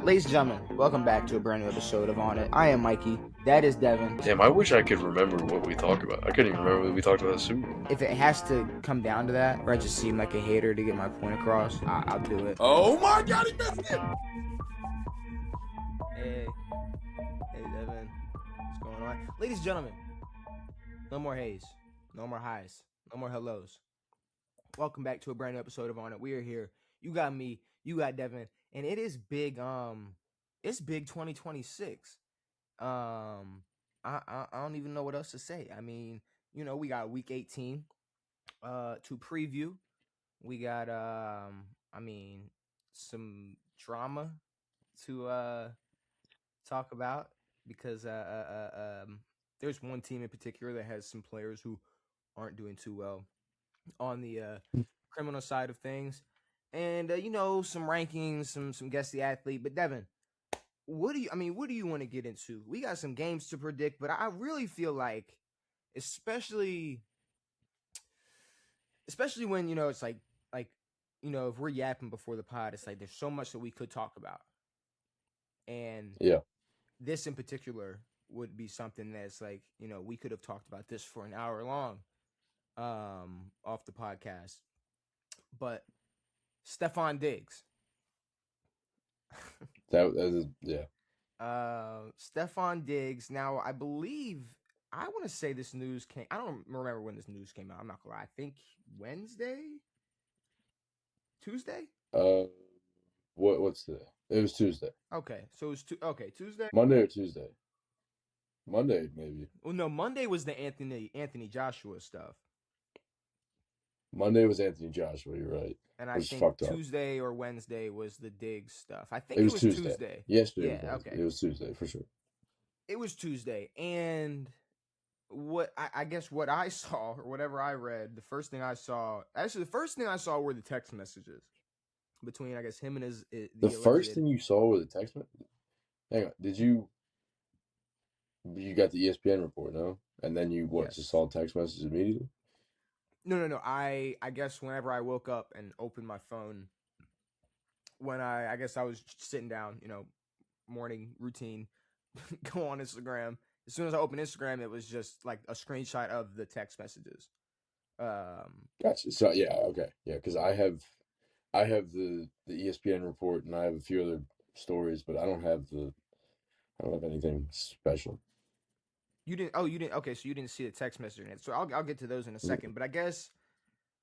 Ladies and gentlemen, welcome back to a brand new episode of On It. I am Mikey. That is Devin. Damn, I wish I could remember what we talked about. I couldn't even remember what we talked about the Super Bowl. If it has to come down to that, or I just seem like a hater to get my point across, I'll do it. Oh my God, he missed it! Hey Devin, what's going on? Ladies and gentlemen, no more haze, no more highs, no more hellos. Welcome back to a brand new episode of On It. We are here. You got me, you got Devin, and it is big. It's big 2026. I don't even know what else to say. I mean, you know, we got week 18 to preview. We got some drama to talk about because there's one team in particular that has some players who aren't doing too well on the criminal side of things. And you know, some rankings, some guess the athlete. But Devin, what do you want to get into? We got some games to predict, but I really feel like, especially when, you know, it's like you know, if we're yapping before the pod, it's like there's so much that we could talk about. And this in particular would be something that's like, you know, we could have talked about this for an hour long off the podcast. But Stefon Diggs. Stefon Diggs. Now, I want to say this news came. I don't remember when this news came out. I'm not gonna lie. I think Tuesday. What's today? It was Tuesday. Okay, so it was Tuesday. Monday or Tuesday? Monday, maybe. Well, no, Monday was the Anthony Joshua stuff. Monday was Anthony Joshua. You're right. And I think Tuesday or Wednesday was the Diggs stuff. I think it was Tuesday. Yesterday. Yeah, okay. It was Tuesday for sure. It was Tuesday, and what I guess what I saw or whatever I read, the first thing I saw were the text messages between, I guess, him and his. The first thing you saw were the text messages. Hang on, did you? You got the ESPN report, no? And then you just saw text messages immediately? No. I guess whenever I woke up and opened my phone, when I guess I was sitting down, you know, morning routine, go on Instagram. As soon as I opened Instagram, it was just like a screenshot of the text messages. Gotcha. So yeah, okay, yeah, because I have the ESPN report and I have a few other stories, but I don't have anything special. You didn't. Oh, you didn't. Okay, so you didn't see the text message in it. So I'll get to those in a second. But I guess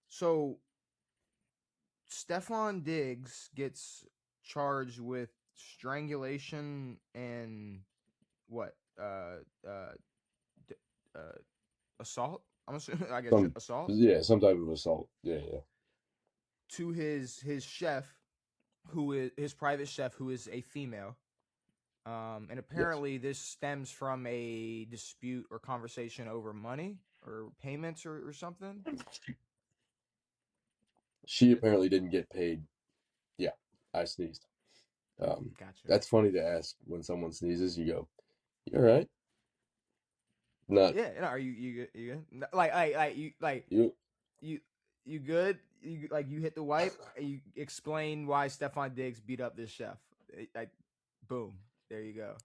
so. Stefon Diggs gets charged with strangulation and what? Assault. I'm assuming. I guess assault. Yeah, some type of assault. Yeah. To his chef, who is his private chef, who is a female. And apparently this stems from a dispute or conversation over money or payments or something. She apparently didn't get paid. Yeah, I sneezed. Gotcha. That's funny to ask when someone sneezes. You go, "You all right?" Not. Yeah. No, are you good? You good? You hit the wipe. And you explain why Stefon Diggs beat up this chef. Boom. There you go.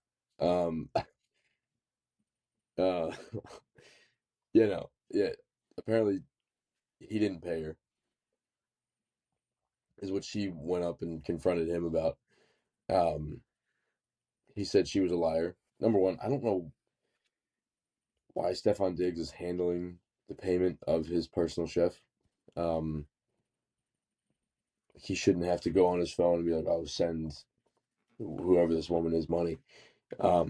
Apparently, he didn't pay her. Is what she went up and confronted him about. He said she was a liar. Number one, I don't know why Stefon Diggs is handling the payment of his personal chef. He shouldn't have to go on his phone and be like, "I'll send whoever this woman is money." But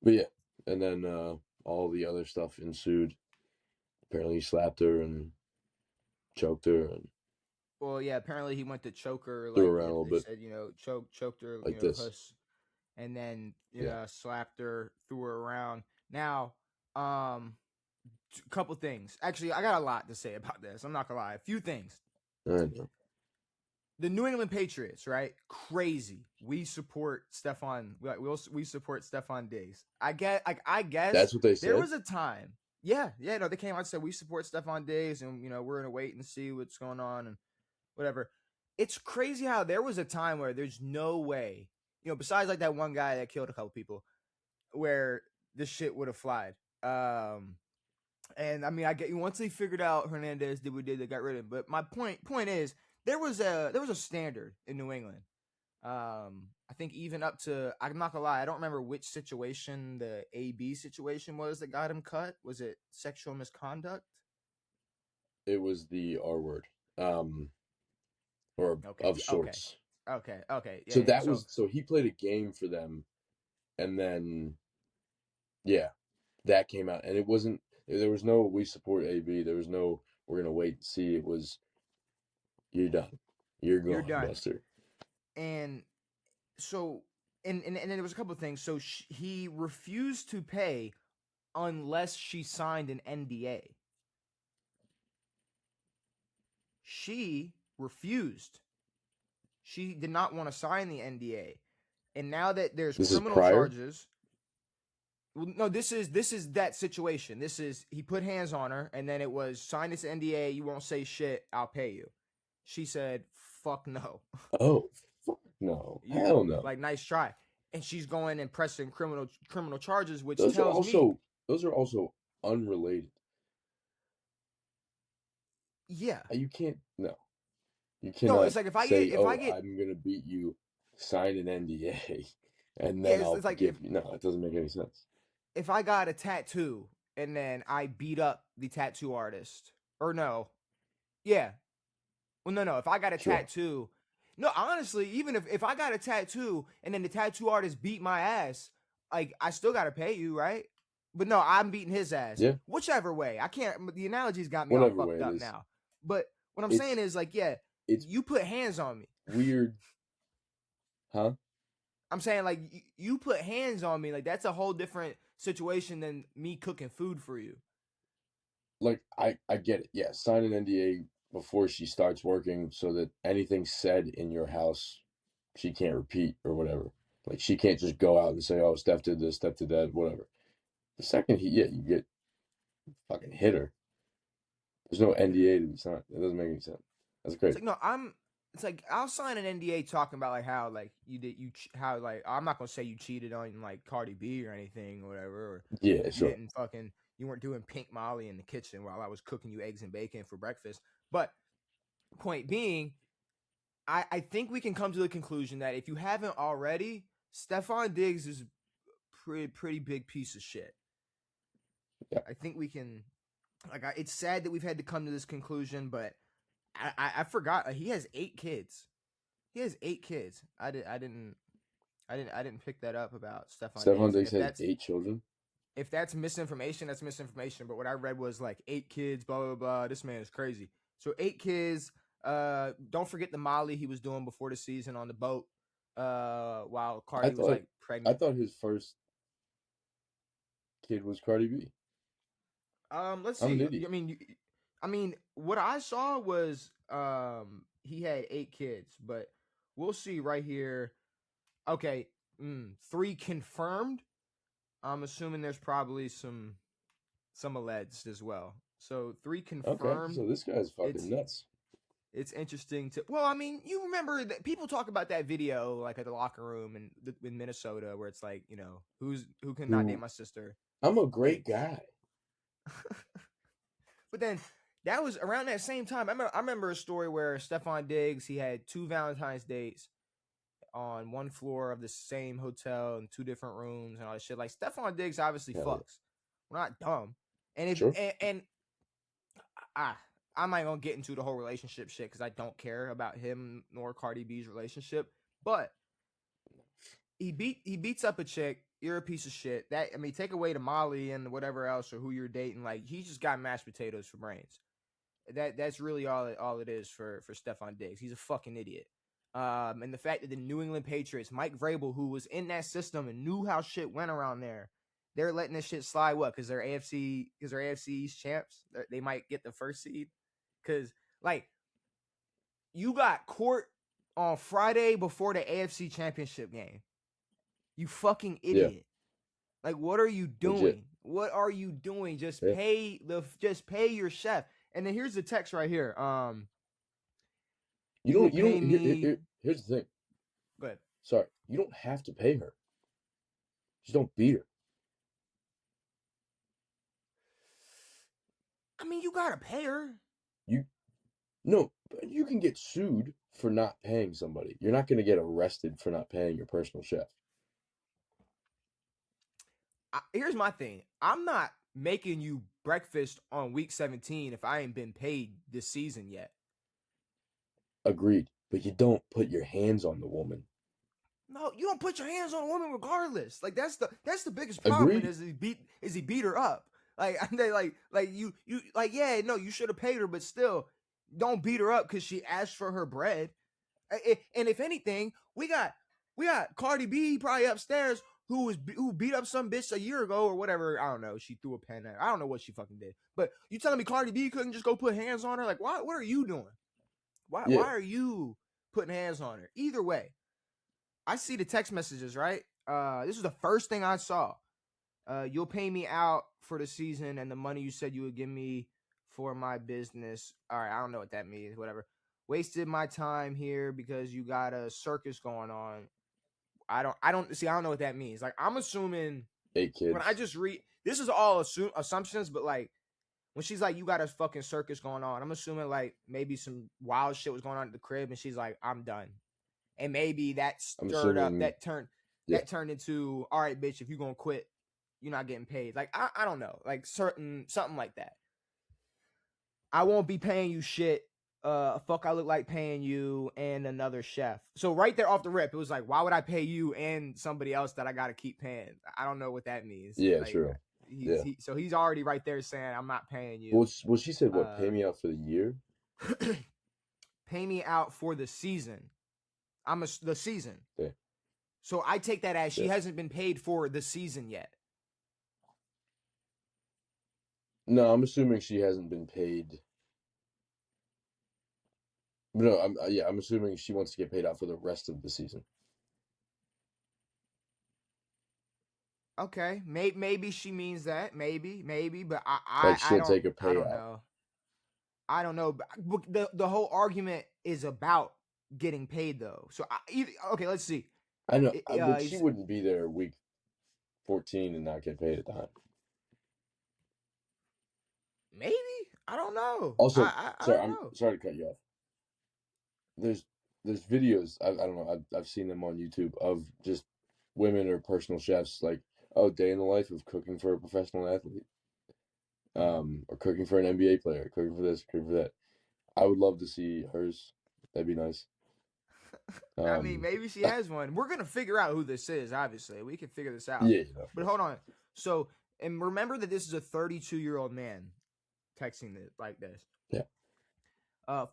yeah, and then all the other stuff ensued. Apparently he slapped her and choked her, and apparently he went to choke her, threw her around a little bit. Said, you know, choked her like this, huss, and then slapped her, threw her around. Now, a couple things. Actually, I got a lot to say about this. I'm not gonna lie, a few things. I know. The New England Patriots, right? Crazy. We support Stefon. We support Stefon Diggs. I guess that's what they said. There was a time. Yeah. No, they came out and said we support Stefon Diggs, and you know we're gonna wait and see what's going on and whatever. it's crazy how there was a time where there's no way, besides like that one guy that killed a couple people, where this shit would have flied. And I mean, I get once they figured out Hernandez did what did, they got rid of him. But my point is there was a standard in New England. I think even up to, I'm not gonna lie, I don't remember which situation the AB situation was that got him cut. Was it sexual misconduct? It was the R word, or Okay, of okay, sorts. okay. So Yeah. that was so he played a game for them, and then that came out, and it wasn't. There was no we support AB. There was no we're gonna wait and see. It was you're done, you're You're gone, done. Buster. And so, and there was a couple of things. So he refused to pay unless she signed an NDA. She refused. She did not want to sign the NDA. And now that there's This is criminal prior? charges. Well, no, this is that situation. This is he put hands on her, and then it was sign this NDA. You won't say shit. I'll pay you. She said, "Fuck no." Oh, fuck no, hell no. Like, nice try. And she's going and pressing criminal charges, which Those are tells me, also unrelated. yeah, You can't no. You no. cannot It's like if I say, get I'm gonna beat you, sign an NDA, and yeah, then I'll it's like give you. No, it doesn't make any sense. if I got a tattoo and then I beat up the tattoo artist, or no, yeah, well, no. If I got a Sure. tattoo, no, honestly, even if I got a tattoo and then the tattoo artist beat my ass, like I still gotta pay you, right? But no, I'm beating his ass. Yeah. Whichever way, I can't. The analogy's got me Whatever all way fucked it up is. now. But what I'm It's- saying is, like, yeah, it's you put hands on me. weird, huh? I'm saying, like, you put hands on me. Like, that's a whole different situation than me cooking food for you. Like I get it. Yeah, sign an NDA before she starts working, so that anything said in your house, she can't repeat or whatever. Like she can't just go out and say, "Oh, Steph did this, Steph did that," whatever. The second you get fucking hit her. There's no NDA to be signed. It doesn't make any sense. That's It's crazy. like, no, it's like I'll sign an NDA talking about like how like how like I'm not gonna say you cheated on like Cardi B or anything or whatever, or Yeah, you sure. didn't you weren't doing pink Molly in the kitchen while I was cooking you eggs and bacon for breakfast. But point being, I think we can come to the conclusion that if you haven't already, Stefon Diggs is pretty big piece of shit. Yeah. I think we can. Like, it's sad that we've had to come to this conclusion, but I forgot he has 8 kids. He has 8 kids. I didn't pick that up about Stefon Diggs. Stefon Diggs has 8 children. If that's misinformation, that's misinformation. But what I read was like 8 kids, blah blah blah. This man is crazy. So 8 kids. Don't forget the Molly he was doing before the season on the boat. While Cardi was like pregnant. I thought his first kid was Cardi B. Let's see. I'm an idiot. I mean, what I saw was he had 8 kids, but we'll see right here. Okay, 3 confirmed. I'm assuming there's probably some alleged as well. So 3 confirmed. Okay, so this guy's fucking nuts. It's interesting to. Well, I mean, you remember that people talk about that video like at the locker room in Minnesota where it's like, who can not date my sister? I'm a great guy. But then that was around that same time. I remember a story where Stefon Diggs, he had 2 Valentine's dates on one floor of the same hotel in 2 different rooms and all that shit. Like, Stefon Diggs obviously fucks. We're not dumb. And if and I'm not gonna get into the whole relationship shit because I don't care about him nor Cardi B's relationship. But he beats up a chick. You're a piece of shit. Take away the Molly and whatever else or who you're dating. Like, he just got mashed potatoes for brains. That's really all it is for Stefon Diggs. He's a fucking idiot. And the fact that the New England Patriots, Mike Vrabel, who was in that system and knew how shit went around there, they're letting this shit slide. What? Because they're AFC East champs. They might get the first seed. Because like, you got court on Friday before the AFC Championship game. You fucking idiot. Yeah. Like, what are you doing? Legit. What are you doing? Just pay your chef. And then here's the text right here. You will pay me. Here's the thing. Go ahead. Sorry, you don't have to pay her. Just don't beat her. I mean, you gotta pay her. No, you can get sued for not paying somebody. You're not going to get arrested for not paying your personal chef. Here's my thing. I'm not making you breakfast on week 17 if I ain't been paid this season yet. Agreed. But you don't put your hands on the woman. No, you don't put your hands on a woman regardless. Like that's the biggest problem. Agreed. Is he beat her up? Like you yeah, no, you should have paid her, but still don't beat her up because she asked for her bread. And if anything, we got Cardi B probably upstairs who beat up some bitch a year ago or whatever. I don't know. She threw a pen at her. I don't know what she fucking did. But you telling me Cardi B couldn't just go put hands on her? Like, why? What are you doing? Why are you putting hands on her? Either way, I see the text messages, right? This is the first thing I saw. You'll pay me out for the season and the money you said you would give me for my business. All right, I don't know what that means. Whatever. Wasted my time here because you got a circus going on. I don't know what that means. Like, I'm assuming 8 kids. when I just read, this is all assumptions, but like when she's like, you got a fucking circus going on, I'm assuming like maybe some wild shit was going on at the crib and she's like, I'm done. And maybe that stirred up, that turned into, all right, bitch, if you're going to quit, you're not getting paid. Like, I don't know, like something like that. I won't be paying you shit. Fuck, I look like paying you and another chef. So right there off the rip, it was like, why would I pay you and somebody else that I got to keep paying? I don't know what that means. Yeah, like, true. So he's already right there saying, I'm not paying you. Well, she said, what, pay me out for the year? Pay me out for the season. The season. Yeah. So I take that as she hasn't been paid for the season yet. No, I'm assuming she hasn't been paid. No, I'm assuming she wants to get paid out for the rest of the season. Okay, maybe she means that. Maybe, but She'll take a payout. I don't know. I don't know. But the whole argument is about getting paid, though. So okay, let's see. I know, but she wouldn't be there week 14 and not get paid at the time. Maybe, I don't know. Also, I'm sorry to cut you off. There's videos, I don't know, I've seen them on YouTube of just women or personal chefs, like, oh, day in the life of cooking for a professional athlete, or cooking for an NBA player, cooking for this, cooking for that. I would love to see hers. That'd be nice. I mean, maybe she has one. We're gonna figure out who this is. Obviously, we can figure this out. Yeah. But hold on. So, and remember that this is a 32-year-old man texting it like this. Yeah.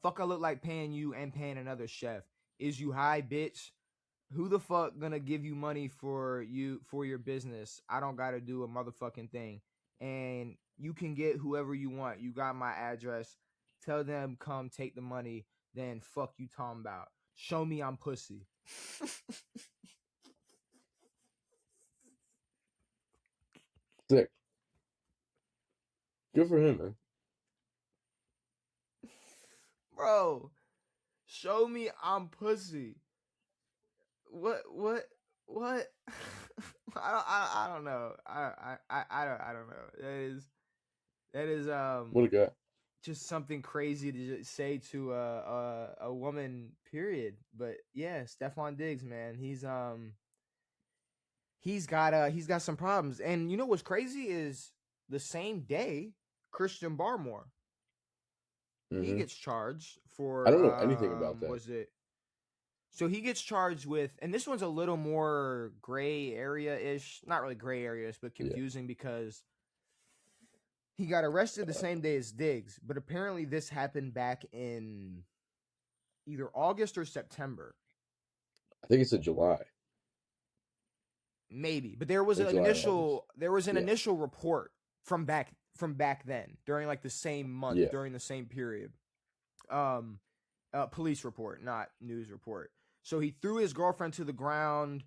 Fuck, I look like paying you and paying another chef. Is you high, bitch? Who the fuck gonna give you money for your business? I don't gotta do a motherfucking thing. And you can get whoever you want. You got my address. Tell them come take the money. Then fuck you talking about. Show me I'm pussy. Sick. Good for him, man. Bro, show me I'm pussy. What? I don't know. I don't know. That is What a guy. just something crazy to just say to a woman, period. But yeah, Stefon Diggs, man, he's got some problems. And you know what's crazy is the same day Christian Barmore, he gets charged for, I don't know anything about that. So he gets charged with, and this one's a little more gray area-ish, not really gray areas, but confusing because he got arrested the same day as Diggs, but apparently this happened back in either August or September. I think it's in July. Maybe, but there was an initial report from back then during like the same month, during the same period. Police report, not news report. So he threw his girlfriend to the ground.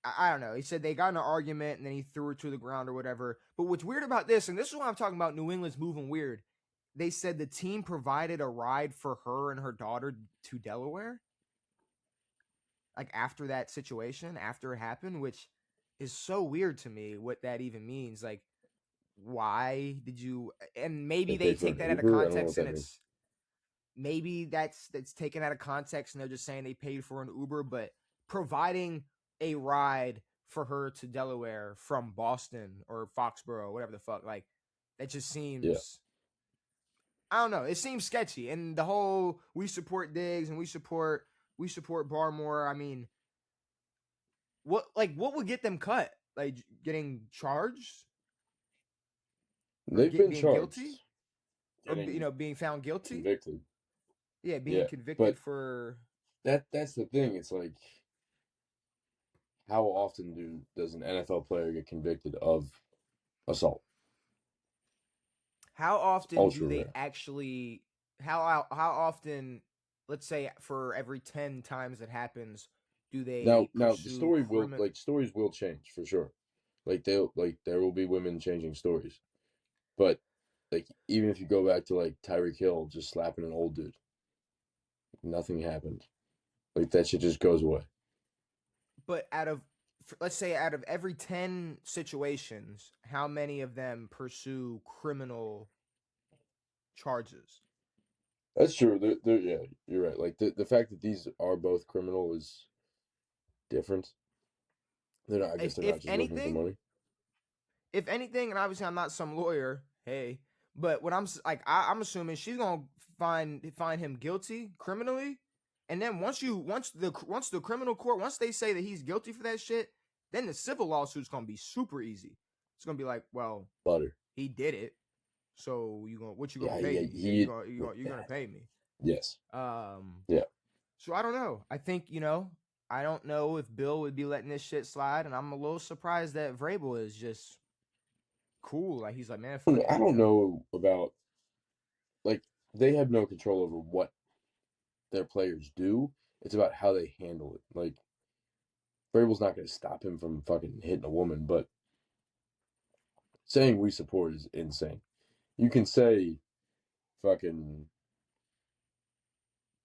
I don't know. He said they got in an argument and then he threw her to the ground or whatever. But what's weird about this, and this is why I'm talking about New England's moving weird. they said the team provided a ride for her and her daughter to Delaware. Like after that situation, after it happened, which is so weird to me what that even means. Like, why did you? And maybe They they paid for take an that out of Uber. I don't know what context, and that means. it's maybe that's taken out of context, and they're just saying they paid for an Uber, but providing a ride for her to Delaware from Boston or Foxborough, whatever the fuck, like that just seems. Yeah. I don't know. It seems sketchy, and the whole we support Diggs and we support Barmore. I mean, what would get them cut? Like getting charged or They've been being charged. guilty, or being found guilty. Convicted. Yeah, being convicted but for that's the thing. It's like, how often does an NFL player get convicted of assault? How often Ultra do they rare. actually? How often? Let's say for every 10 times it happens, do they Now the pursue story will stories will change for sure. There will be women changing stories, but like even if you go back to like Tyreek Hill just slapping an old dude, nothing happened. Like that shit just goes away. But let's say out of every 10 situations, how many of them pursue criminal charges? That's true. Yeah, you're right. Like the fact that these are both criminal is different. They're not. I guess they're not just looking for money. If anything, and obviously I'm not some lawyer, hey, but what I'm assuming she's gonna find him guilty criminally, and then once the criminal court, once they say that he's guilty for that shit, then the civil lawsuit's gonna be super easy. It's gonna be like, well, Butter. he did it, so you gonna Yeah, pay me? You're gonna pay me. Yes. Yeah. So I don't know. I think I don't know if Bill would be letting this shit slide, and I'm a little surprised that Vrabel is just cool. Like he's like, man, fuck it. I don't know about, like, they have no control over what their players do. It's about how they handle it. Like, Vrabel's not going to stop him from fucking hitting a woman, but saying we support is insane. You can say fucking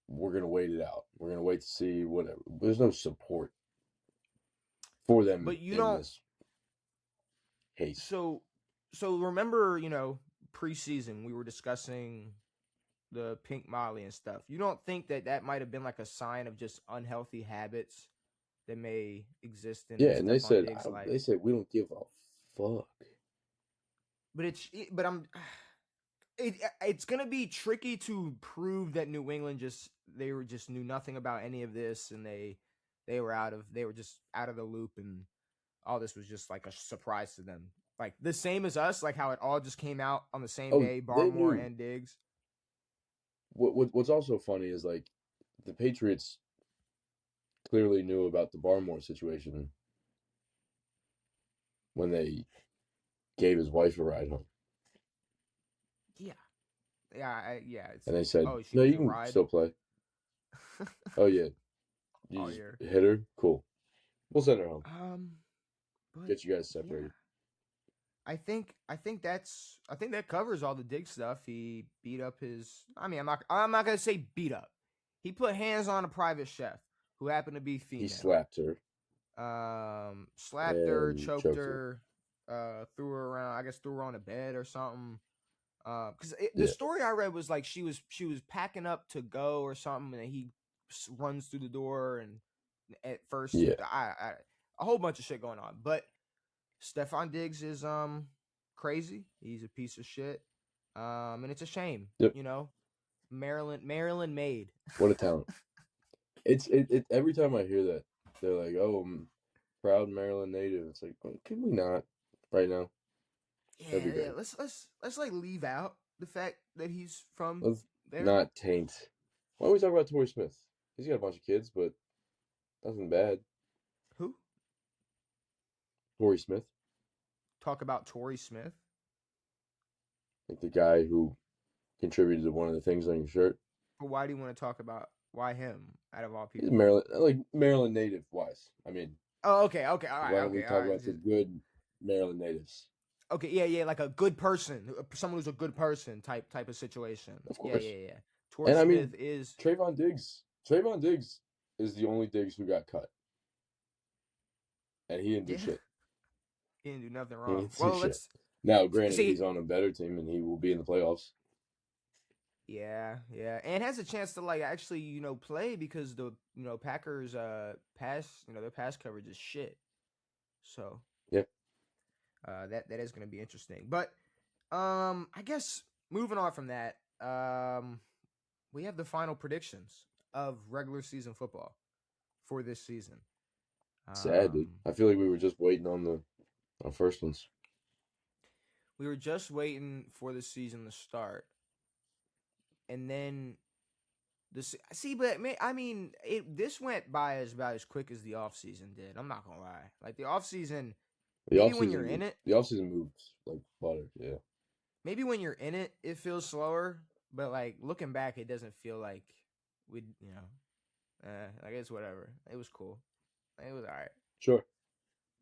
we're going to wait it out. We're going to wait to see whatever. There's no support for them but you in don't. this case. So remember, preseason we were discussing the pink Molly and stuff. You don't think that might have been like a sign of just unhealthy habits that may exist in and they said Diggs' life? they said we don't give a fuck. It's gonna be tricky to prove that New England just knew nothing about any of this, and they were just out of the loop, and all this was just like a surprise to them. Like the same as us, like how it all just came out on the same day, Barmore and Diggs. What's also funny is like the Patriots clearly knew about the Barmore situation when they gave his wife a ride home. Yeah. And they said, "No, you can still play." Oh yeah, you hit her. Cool. We'll send her home. Get you guys separated. Yeah. I think that covers all the Diggs stuff. He beat up his. I mean, I'm not gonna say beat up. He put hands on a private chef who happened to be female. He slapped her. Slapped her, choked her, threw her around. I guess threw her on a bed or something. Because the story I read was like she was packing up to go or something, and he runs through the door, and at first, a whole bunch of shit going on. But Stefon Diggs is crazy. He's a piece of shit. And it's a shame. Yep. Maryland made. What a talent. It's every time I hear that, they're like, "Oh, I'm proud Maryland native." It's like, can we not right now? Yeah. Let's like leave out the fact that he's from there. Not taint. Why don't we talk about Torrey Smith? He's got a bunch of kids, but nothing bad. Who? Torrey Smith. Talk about Torrey Smith? Like the guy who contributed to one of the things on your shirt. But why do you want to talk about why him out of all people? He's Maryland native wise. I mean. Oh, okay, all right. Why don't we talk about the good Maryland natives? Okay, yeah, like a good person, someone who's a good person type of situation. Of Yeah, course. yeah, yeah. Torrey And I Smith mean, is Trayvon Diggs is the only Diggs who got cut, and he didn't do yeah, shit. he didn't do nothing He wrong. didn't do Well, shit. let's Now, granted, see. he's on a better team, and he will be in the playoffs. Yeah, and has a chance to like actually play because the Packers pass their pass coverage is shit. So Yeah. that is going to be interesting. But I guess moving on from that, we have the final predictions of regular season football for this season. Sad, dude. I feel like we were just waiting on our first ones. We were just waiting for the season to start, and then but I mean, this went by about as quick as the offseason did. I'm not gonna lie. Like the offseason, The maybe when you're offseason, in it, the offseason moves like butter. Yeah. maybe when you're in it feels slower. But like looking back, it doesn't feel like we, like it's whatever. It was cool. It was all right. Sure.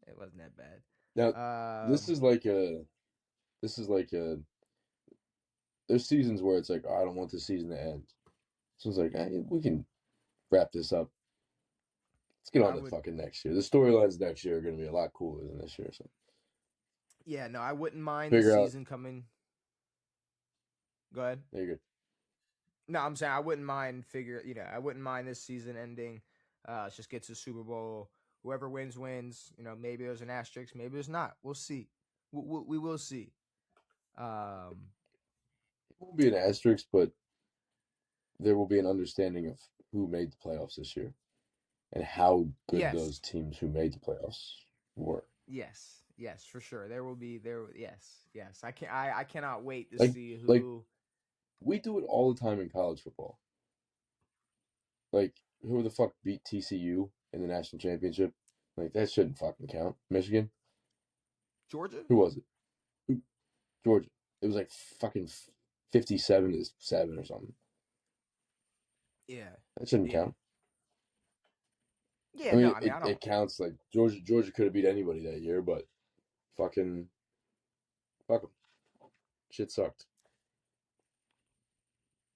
It wasn't that bad. Now, this Um, is like a, this is like a. There's seasons where it's like, oh, I don't want the season to end. So it's like, hey, we can wrap this up. Let's get I on to would, fucking next year. The storylines next year are going to be a lot cooler than this year. So yeah, no, I wouldn't mind this figure out. season coming. Go ahead. There you go. No, I'm saying I wouldn't mind I wouldn't mind this season ending. Let's just get to the Super Bowl. Whoever wins, wins. Maybe there's an asterisk, maybe there's not. We'll see. We will see. Um, It won't be an asterisk, but there will be an understanding of who made the playoffs this year and how good yes, those teams who made the playoffs were. yes, for sure. There will be there. Yes. I cannot wait to Like, see like who. we do it all the time in college football. Like, who the fuck beat TCU in the national championship? Like, that shouldn't fucking count. Michigan? Georgia. Who was it? Georgia. It was like fucking 57-7 or something. Yeah, That shouldn't yeah, count. yeah. I No, mean, I mean it, I don't. it counts. Like, Georgia could have beat anybody that year, but fucking fuck them. Shit sucked.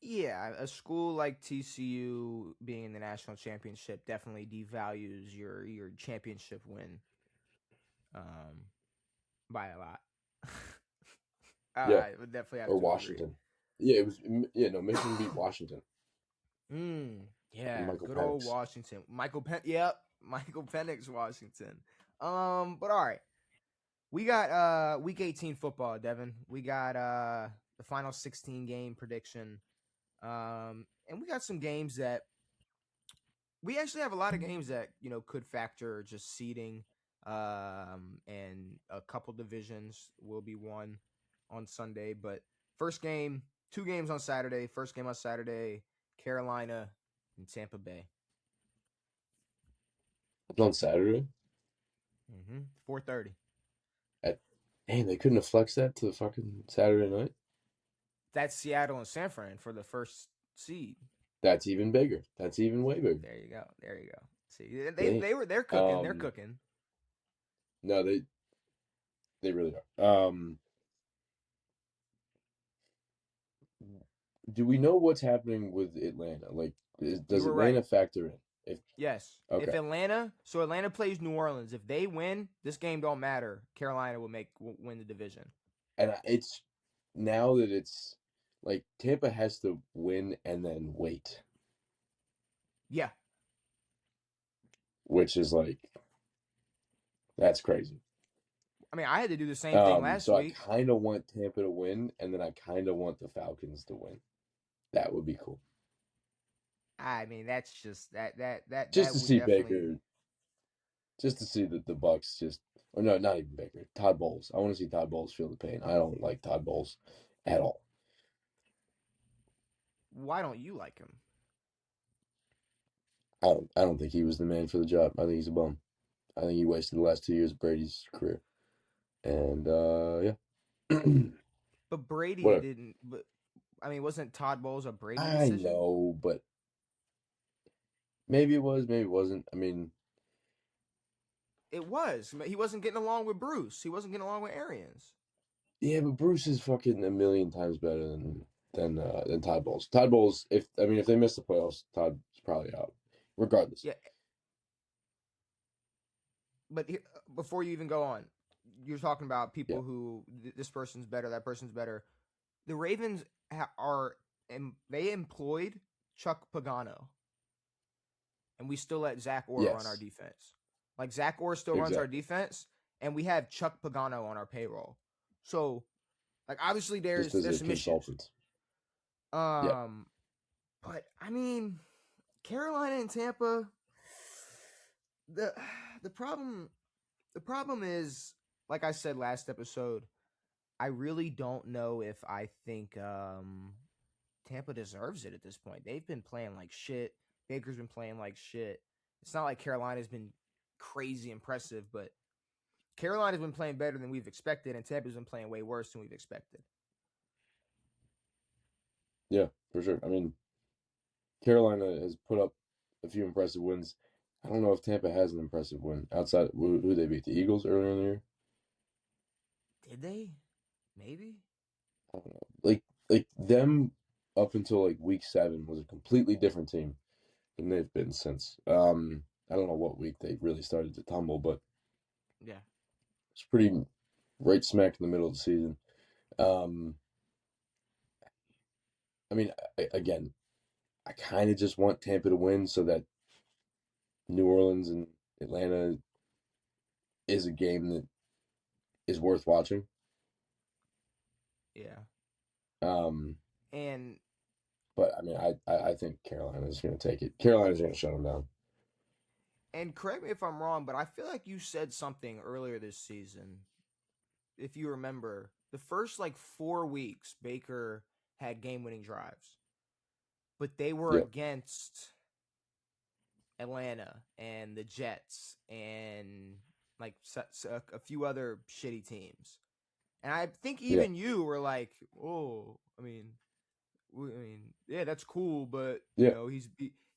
Yeah, a school like TCU being in the national championship definitely devalues your championship win, um, by a lot. Yeah. I would definitely have Or to agree. Washington. Yeah, it was. Yeah, no, Michigan beat Washington. Yeah, Michael good old Penix. Washington. Yep, Michael Penix, Washington. But all right, we got week 18 football, Devin. We got the final 16 game prediction. And we got some games that we actually have a lot of games that could factor just seeding, and a couple divisions will be won on Sunday. But first game, two games on Saturday. First game on Saturday, Carolina and Tampa Bay. It's on Saturday. 4:30. At, Damn, they couldn't have flexed that to the fucking Saturday night. That's Seattle and San Fran for the first seed. That's even bigger. That's even way bigger. There you go. There you go. See, they're cooking. They're Um, cooking. no, they really are. Do we know what's happening with Atlanta? Like, You does were right. Atlanta factor in? Yes. If Okay, Atlanta plays New Orleans, if they win, this game don't matter. Carolina will win the division. and it's now that it's like Tampa has to win and then wait, Yeah. which is like that's crazy. I mean, I had to do the same thing last So I week. kind of want Tampa to win, and then I kind of want the Falcons to win. That would be cool. I mean, that's just Just that to would see definitely. Baker, just to see that the Bucks or no, not even Baker, Todd Bowles. I want to see Todd Bowles feel the pain. I don't like Todd Bowles at all. Why don't you like him? I don't think he was the man for the job. I think he's a bum. I think he wasted the last 2 years of Brady's career. And yeah. But Brady Whatever. didn't. But I mean, wasn't Todd Bowles a Brady I decision? know, but maybe it was, maybe it wasn't. I mean, It was. He wasn't getting along with Bruce. He wasn't getting along with Arians. Yeah, but Bruce is fucking a million times better than Todd Bowles. Todd Bowles, if they miss the playoffs, Todd's probably out, regardless. Yeah, but before you even go on, you're talking about Yeah. people who this person's better, that person's better. The Ravens they employed Chuck Pagano, and we still let Zach Orr run our Yes. defense. Like Zach Orr still runs our Exactly. defense, and we have Chuck Pagano on our payroll. So, like, obviously Just there's as a some issues. consultant. Yeah. Um, but I mean, Carolina and Tampa, the the problem the problem is, like I said last episode, I really don't know if I think Tampa deserves it at this point. They've been playing like shit. Baker's been playing like shit. It's not like Carolina's been crazy impressive, but Carolina's been playing better than we've expected, and Tampa's been playing way worse than we've expected. Yeah, for sure. I mean, Carolina has put up a few impressive wins. I don't know if Tampa has an impressive win outside who they beat, the Eagles earlier in the year. Did they? Maybe. I don't know. Like them up until like week 7 was a completely different team than they've been since. I don't know what week they really started to tumble, but Yeah. it's pretty right smack in the middle of the season. Um, I mean, again, I kind of just want Tampa to win so that New Orleans and Atlanta is a game that is worth watching. Yeah. Um, And but I mean, I think Carolina's going to take it. Carolina's going to shut them down. correct me if I'm wrong, but I feel like you said something earlier this season. If you remember, the first like 4 weeks, Baker had game-winning drives, but they were Yep. against Atlanta and the Jets and like a few other shitty teams. And I think Yeah. even you were like, "Oh, yeah, that's cool, but Yeah.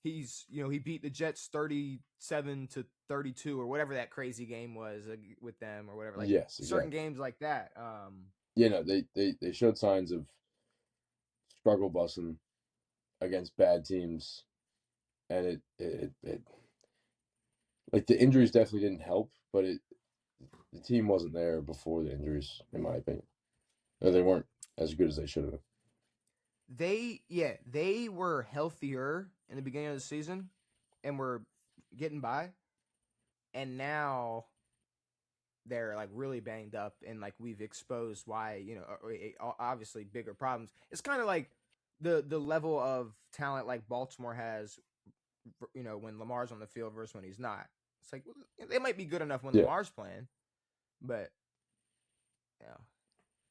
he beat the Jets 37-32 or whatever that crazy game was with them or whatever. Like Yes. certain Exactly. games like that. You know, they showed signs of struggle bussing against bad teams, and it like the injuries definitely didn't help, but the team wasn't there before the injuries, in my opinion. Or they weren't as good as they should have. They were healthier in the beginning of the season and were getting by, and now they're like really banged up, and like we've exposed why obviously bigger problems. It's kind of like the level of talent like Baltimore has, when Lamar's on the field versus when he's not. It's like, well, they might be good enough when Yeah. Lamar's playing, but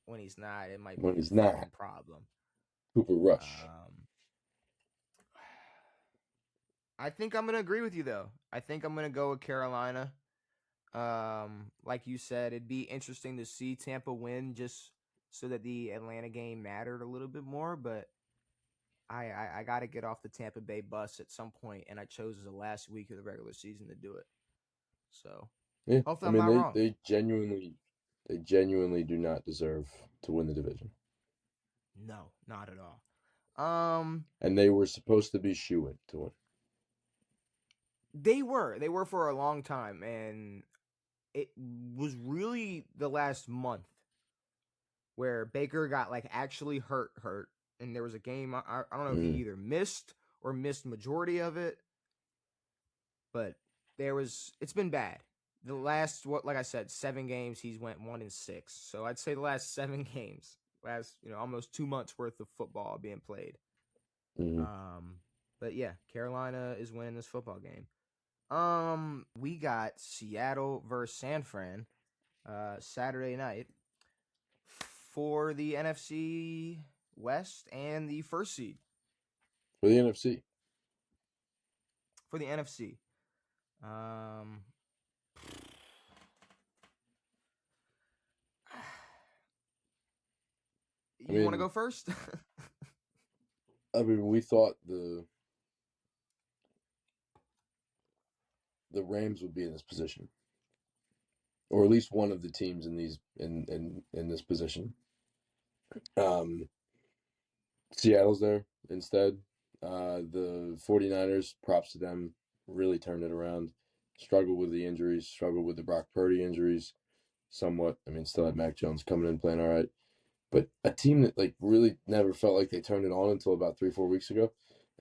when he's not, it might When be he's a fucking not, problem. Cooper Rush. Um, I think I'm gonna agree with you though. I think I'm gonna go with Carolina. Like you said, it'd be interesting to see Tampa win just so that the Atlanta game mattered a little bit more, but I got to get off the Tampa Bay bus at some point, and I chose the last week of the regular season to do it. So Yeah. hopefully I I'm mean, not wrong. they genuinely do not deserve to win the division. No, not at all. And they were supposed to be shoo-in to win. They were for a long time, and it was really the last month where Baker got like actually hurt, and there was a game I don't know if he Mm. either missed or missed majority of it, but it's been bad. The last like I said, 7 games he's went 1-6. So I'd say the last 7 games, almost 2 months worth of football being played. Mm. But yeah, Carolina is winning this football game. We got Seattle versus San Fran, Saturday night for the NFC West and the first seed For the NFC. for the NFC. Um, I you want to mean, go first? we thought the Rams would be in this position. or at least one of the teams in these in this position. Seattle's there instead. The 49ers, props to them, really turned it around. Struggled with the injuries, struggled with the Brock Purdy injuries somewhat. I mean, still had Mac Jones coming in playing all right. But a team that like really never felt like they turned it on until about 3-4 weeks ago,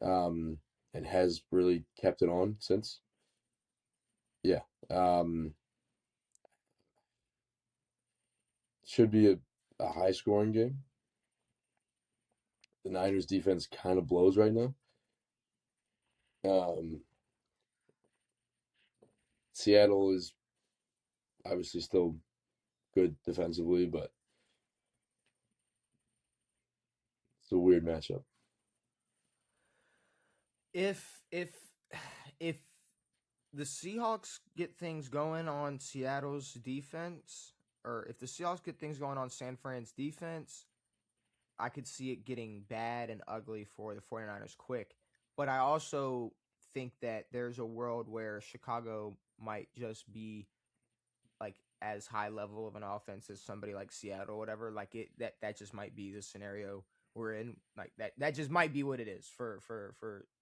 and has really kept it on since. Yeah, should be a high scoring game. The Niners defense kind of blows right now. Seattle is obviously still good defensively, but it's a weird matchup. If if the Seahawks get things going on Seattle's defense, or if the Seahawks get things going on San Fran's defense, I could see it getting bad and ugly for the 49ers quick. But I also think that there's a world where Chicago might just be like as high level of an offense as somebody like Seattle or whatever. Like that just might be the scenario we're in. Like that just might be what it is for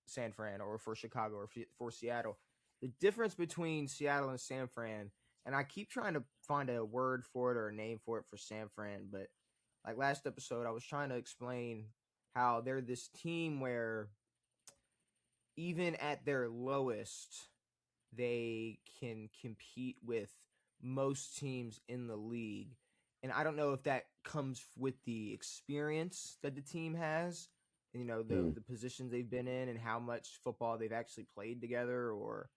San Fran or for Chicago or for Seattle. The difference between Seattle and San Fran, and I keep trying to find a word for it or a name for it for San Fran, but like last episode, I was trying to explain how they're this team where even at their lowest, they can compete with most teams in the league. And I don't know if that comes with the experience that the team has, you know, the positions they've been in and how much football they've actually played together, or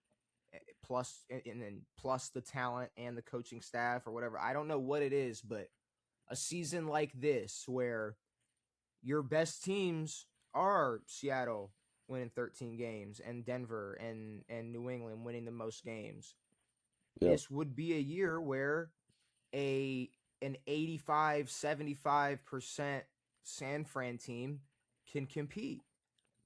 plus and then plus the talent and the coaching staff or whatever. I don't know what it is, but a season like this where your best teams are Seattle winning 13 games and Denver and New England winning the most games. Yep. This would be a year where an 85-75% San Fran team can compete.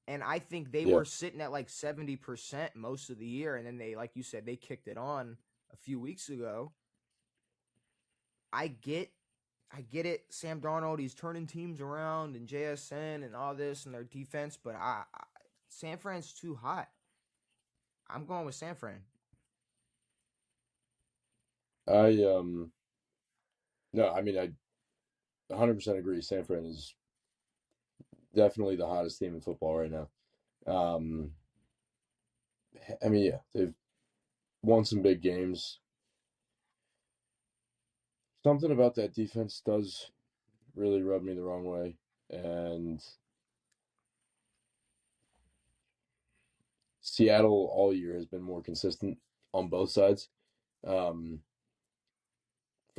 And I think they were sitting at like 70% most of the year, and then they, like you said, they kicked it on a few weeks ago. I get it. Sam Darnold, he's turning teams around and JSN and all this and their defense, but San Fran's too hot. I'm going with San Fran. No, I mean, I 100% agree. San Fran is definitely the hottest team in football right now. I mean, yeah, they've won some big games. Something about that defense does really rub me the wrong way, and Seattle all year has been more consistent on both sides. For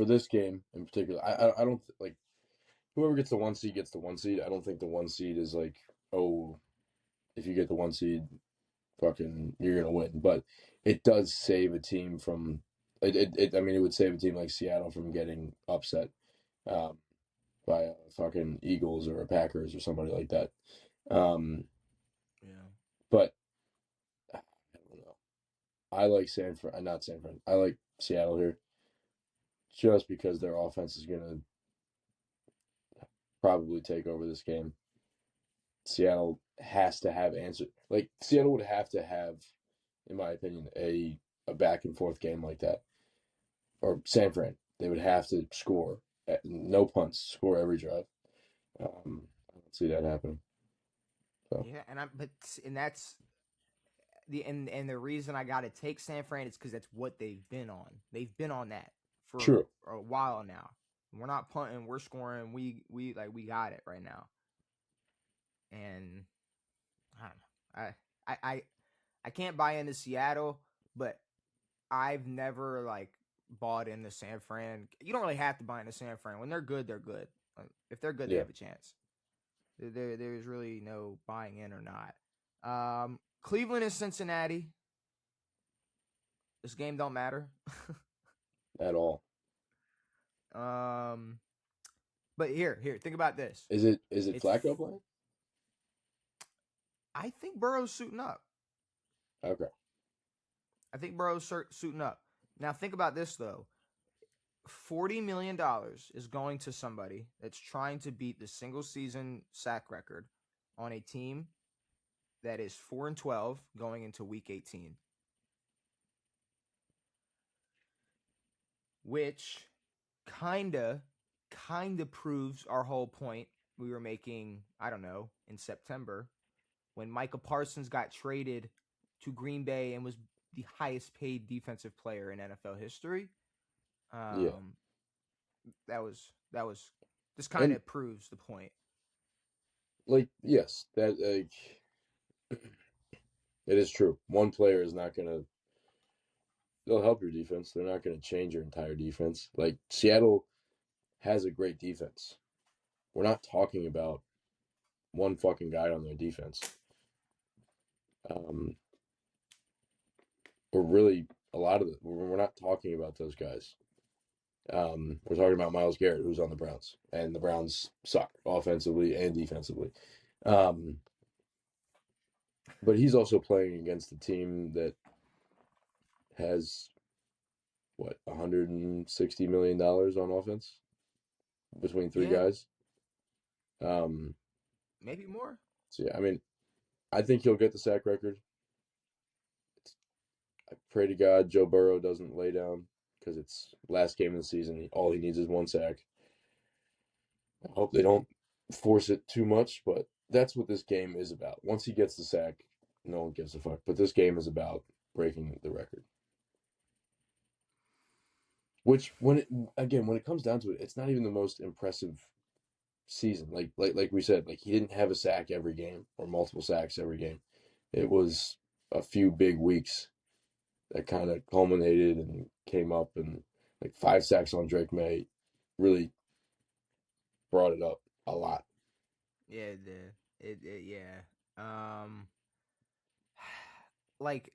this game in particular, I don't like whoever gets the 1 seed gets the 1 seed. I don't think the 1 seed is like, oh, if you get the 1 seed, fucking you're gonna win. But it does save a team from I mean, it would save a team like Seattle from getting upset by a fucking Eagles or a Packers or somebody like that. Yeah. But I don't know. I like not San Fran. I like Seattle here, just because their offense is gonna probably take over this game. Seattle has to have answer. Like Seattle would have to have, in my opinion, a back and forth game like that. Or San Fran, they would have to score, no punts, score every drive. I don't see that happening. So. Yeah, and that's the reason I got to take San Fran is because that's what they've been on. They've been on that for True. a while now. We're not punting, we're scoring. We got it right now. And I don't know. I can't buy into Seattle, but I've never like bought into San Fran. You don't really have to buy into San Fran. When they're good, they're good. If they're good, they have a chance. There's really no buying in or not. Cleveland and Cincinnati. This game don't matter At all. But here, think about this. Is it Flacco playing? I think Burrow's suiting up. Okay. I think Burrow's suiting up. Now think about this though. $40 million is going to somebody that's trying to beat the single season sack record on a team that is 4-12 going into week 18. Which kinda proves our whole point we were making, I don't know, in September when Micah Parsons got traded to Green Bay and was the highest paid defensive player in NFL history. Yeah. That was this kind And of proves the point. like, yes, that it is true. One player is not gonna. They'll help your defense. They're not gonna change your entire defense. Like Seattle has a great defense. We're not talking about one fucking guy on their defense. Um, we're really a lot of we're not talking about those guys. We're talking about Myles Garrett, who's on the Browns, and the Browns suck offensively and defensively. But he's also playing against a team that has what $160 million on offense between three Yeah, guys. Um, maybe more. so yeah, I mean, I think he'll get the sack record. I pray to God Joe Burrow doesn't lay down because it's last game of the season. All he needs is one sack. I hope they don't force it too much, but that's what this game is about. Once he gets the sack, no one gives a fuck. But this game is about breaking the record. Which when it comes down to it, it's not even the most impressive season. Like we said, like he didn't have a sack every game or multiple sacks every game. It was a few big weeks that kind of culminated and came up, and like 5 sacks on Drake May really brought it up a lot. Yeah, it did. Yeah. Like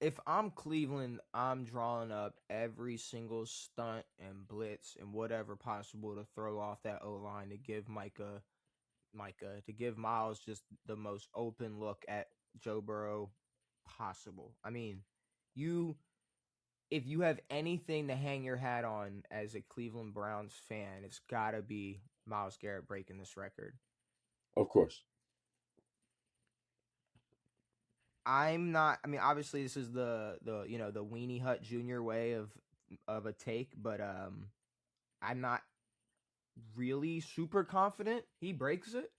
if I'm Cleveland, I'm drawing up every single stunt and blitz and whatever possible to throw off that O line to give to give Miles just the most open look at Joe Burrow possible. I mean, if you have anything to hang your hat on as a Cleveland Browns fan, it's gotta be Myles Garrett breaking this record. Of course. I'm not. I mean, obviously, this is the the Weenie Hut Jr. way of a take, but I'm not really super confident he breaks it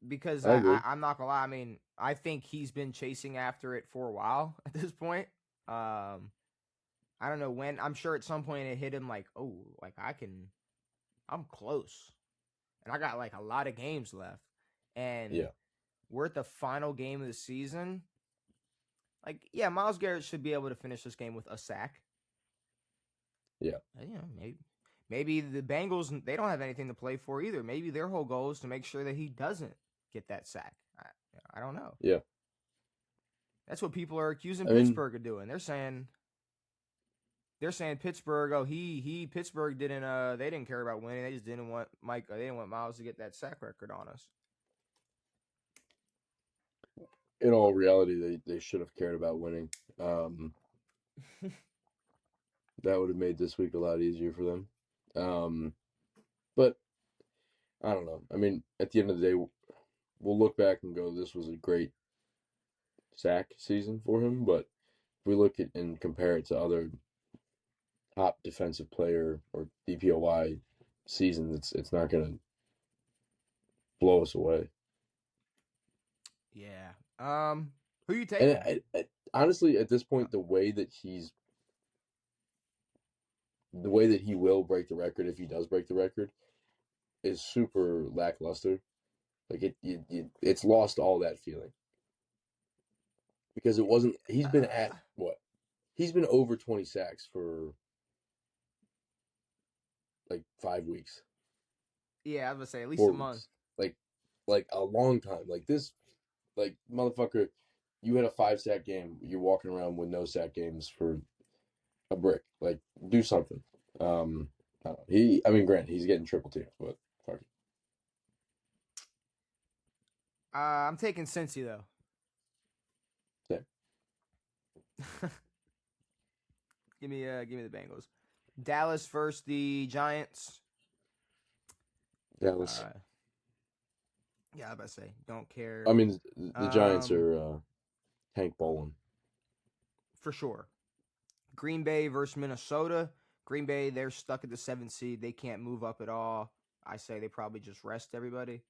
because I agree. I'm not gonna lie. I mean, I think he's been chasing after it for a while at this point. I don't know when. I'm sure at some point it hit him like, oh, like I'm close, and I got like a lot of games left, and Yeah. we're at the final game of the season. Like, yeah, Myles Garrett should be able to finish this game with a sack. Yeah. You know, maybe the Bengals, they don't have anything to play for either. Maybe their whole goal is to make sure that he doesn't get that sack. I don't know. Yeah. That's what people are accusing I mean, Pittsburgh of doing. They're saying Pittsburgh. Oh, Pittsburgh didn't. They didn't care about winning. They just didn't want Mike. They didn't want Miles to get that sack record on us. in all reality, they should have cared about winning. That would have made this week a lot easier for them. But I don't know. I mean, at the end of the day, we'll look back and go, this was a great sack season for him. But if we look at and compare it to other top defensive player or DPOY seasons, it's not going to blow us away. Yeah. Who you taking? And honestly, at this point, the way that he will break the record, if he does break the record, is super lackluster. Like it's lost all that feeling because it wasn't. He's been at what? He's been over 20 sacks for like 5 weeks. Yeah, I was gonna say at least 4 a month. weeks. Like a long time. Like this. Like motherfucker, you had a 5 sack game. You're walking around with no sack games for a brick. Like do something. I don't know. I mean, granted, he's getting triple teams, but fuck it. I'm taking Cincy though. Same. Give me the Bengals. Dallas versus the Giants. Dallas. Yeah, I was about to say, don't care. I mean, the Giants are Hank Bolin. For sure. Green Bay versus Minnesota. Green Bay, they're stuck at the 7th seed. They can't move up at all. I say they probably just rest everybody.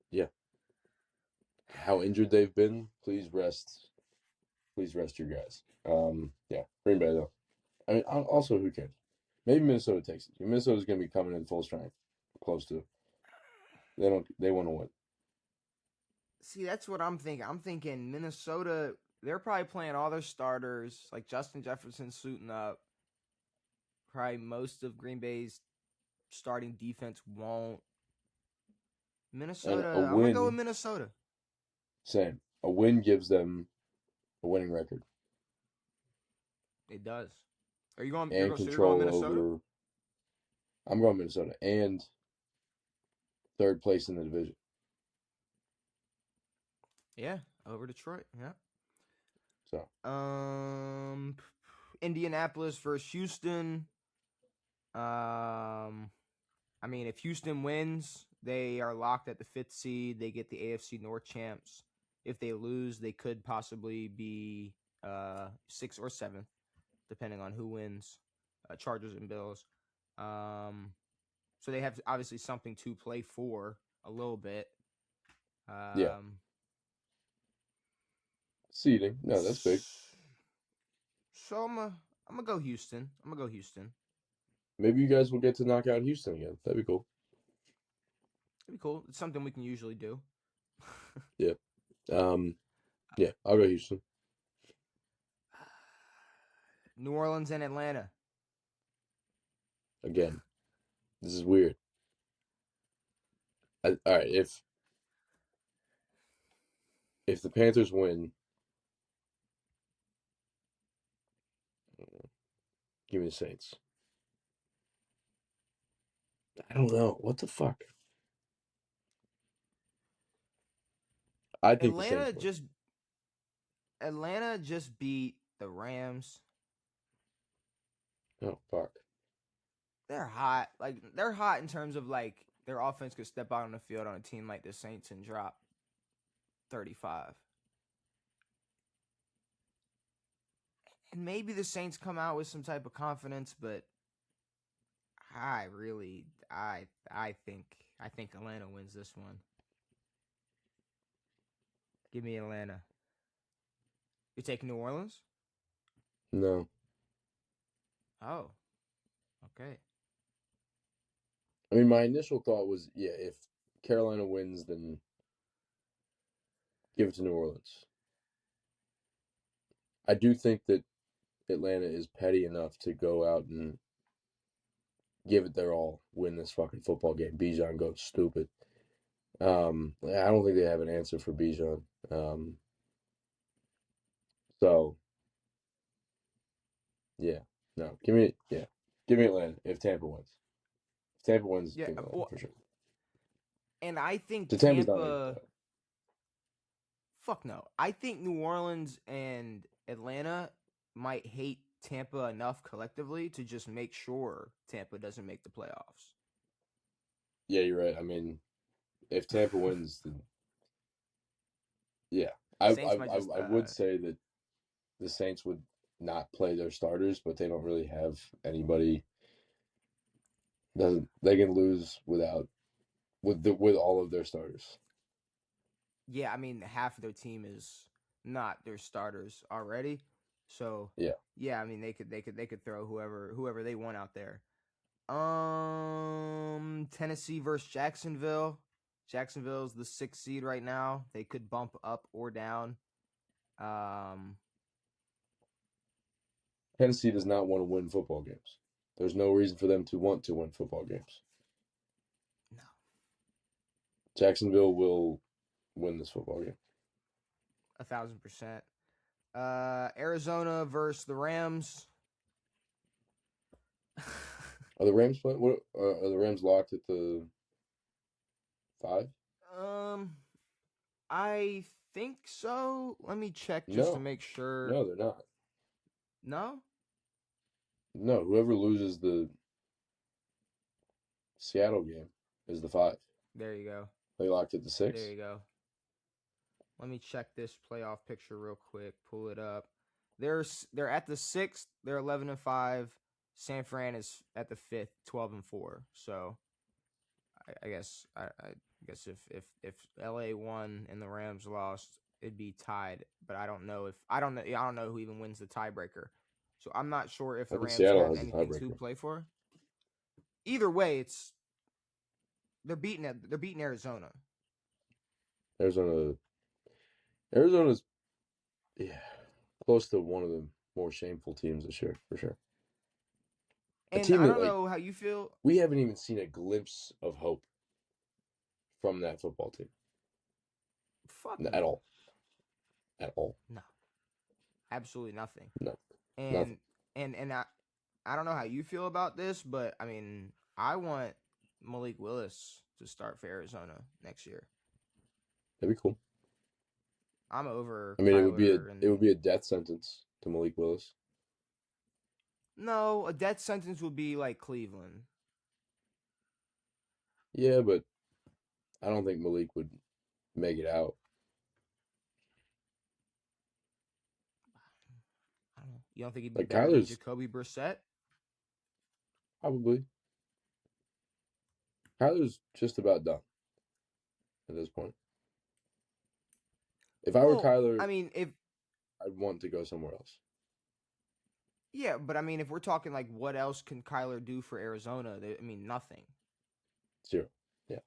Yeah. How injured they've been, please rest your guys. Yeah, Green Bay though. I mean, also who cares? Maybe Minnesota takes it. Minnesota's going to be coming in full strength, close to. They want to win. See, that's what I'm thinking. I'm thinking Minnesota, they're probably playing all their starters, like Justin Jefferson suiting up. Probably most of Green Bay's starting defense won't. Minnesota, And a I'm going to go with win, Minnesota. same. A win gives them a winning record It does. Are you going? and So you're going control Minnesota? over. I'm going Minnesota and third place in the division. Yeah, over Detroit. Yeah. So, Indianapolis versus Houston. I mean, if Houston wins, they are locked at the 5th seed. They get the AFC North champs. If they lose, they could possibly be 6th or 7th, depending on who wins. Chargers and Bills. So they have obviously something to play for a little bit. yeah. Seeding. No, that's big. So I'm gonna go Houston. Maybe you guys will get to knock out Houston again. That'd be cool. It'd be cool. It's something we can usually do. Yeah. Yeah, I'll go Houston. New Orleans and Atlanta. Again, this is weird. All right, if the Panthers win, give me the Saints. I don't know. What the fuck? I think the Saints win. Atlanta just beat the Rams. Oh, fuck. They're hot. Like, they're hot in terms of, like, their offense could step out on the field on a team like the Saints and drop 35. And maybe the Saints come out with some type of confidence, but I think Atlanta wins this one. Give me Atlanta. You taking New Orleans? No. Oh. Okay. I mean, my initial thought was, yeah, if Carolina wins, then give it to New Orleans. I do think that Atlanta is petty enough to go out and give it their all, win this fucking football game. Bijan goes stupid. I don't think they have an answer for Bijan. So, yeah, no, give me Atlanta if Tampa wins. If Tampa wins, Yeah, give me Atlanta for sure. and I think So Tampa's not Tampa. Fuck no. I think New Orleans and Atlanta might hate Tampa enough collectively to just make sure Tampa doesn't make the playoffs. Yeah, you're right. I mean, if Tampa wins, then yeah, I would say that the Saints would not play their starters, but they don't really have anybody. They can lose with all of their starters. Yeah, I mean half of their team is not their starters already. So yeah, I mean they could throw whoever they want out there. Tennessee versus Jacksonville. Jacksonville's the 6th seed right now. They could bump up or down. Tennessee does not want to win football games. There's no reason for them to want to win football games. No. Jacksonville will win this football game. 1,000%. Arizona versus the Rams. Are the Rams playing? What are the Rams locked at the 5? I think so. Let me check just to make sure. No, they're not. No? No, whoever loses the Seattle game is the 5. There you go. They locked it to 6. There you go. Let me check this playoff picture real quick. Pull it up. They're at the 6th. They're 11-5. San Fran is at the 5th, 12-4. So I guess if LA won and the Rams lost, it'd be tied. But I don't know who even wins the tiebreaker. So I'm not sure if the Rams have anything to play for. Either way, they're beating Arizona. Arizona's close to one of the more shameful teams this year, for sure. And I don't know how you feel. We haven't even seen a glimpse of hope from that football team. At all. At all. No. Absolutely nothing. No. And nothing. And I don't know how you feel about this, but I mean, I want Malik Willis to start for Arizona next year. That'd be cool. I'm over. I mean, it would be a death sentence to Malik Willis. No, a death sentence would be like Cleveland. Yeah, but I don't think Malik would make it out. I don't know. You don't think he'd be better than Jacoby Brissett? Probably. Kyler's just about done at this point. If I were Kyler, I'd want to go somewhere else. Yeah, but I mean, if we're talking like what else can Kyler do for Arizona? Nothing. 0. Yeah.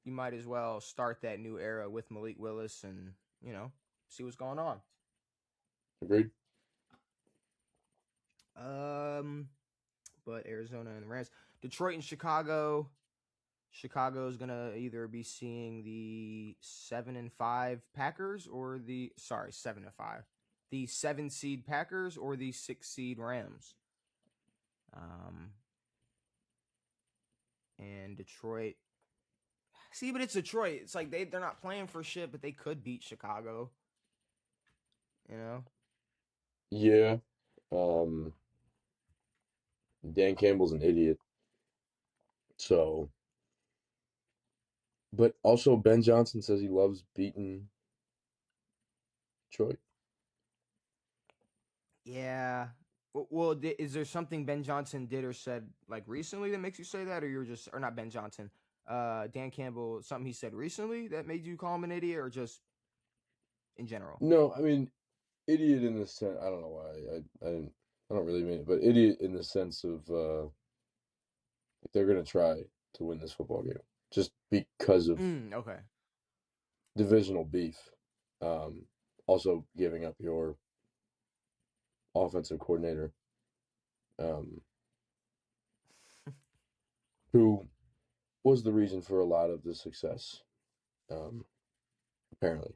You might as well start that new era with Malik Willis and, see what's going on. Agreed. But Arizona and the Rams. Detroit and Chicago. Chicago's going to either be seeing the 7-5 Packers or 7-5. The 7-seed Packers or the 6-seed Rams. And Detroit. See, but it's Detroit. It's like they're not playing for shit, but they could beat Chicago. Yeah. Dan Campbell's an idiot. So, but also Ben Johnson says he loves beating Detroit. Yeah. Well, is there something Ben Johnson did or said like recently that makes you say that, or not Ben Johnson, Dan Campbell, something he said recently that made you call him an idiot, or just in general? No, I mean, idiot in the sense, I don't know why, I don't really mean it, but idiot in the sense of they're going to try to win this football game just because of divisional beef. Also giving up your offensive coordinator, who was the reason for a lot of the success, apparently.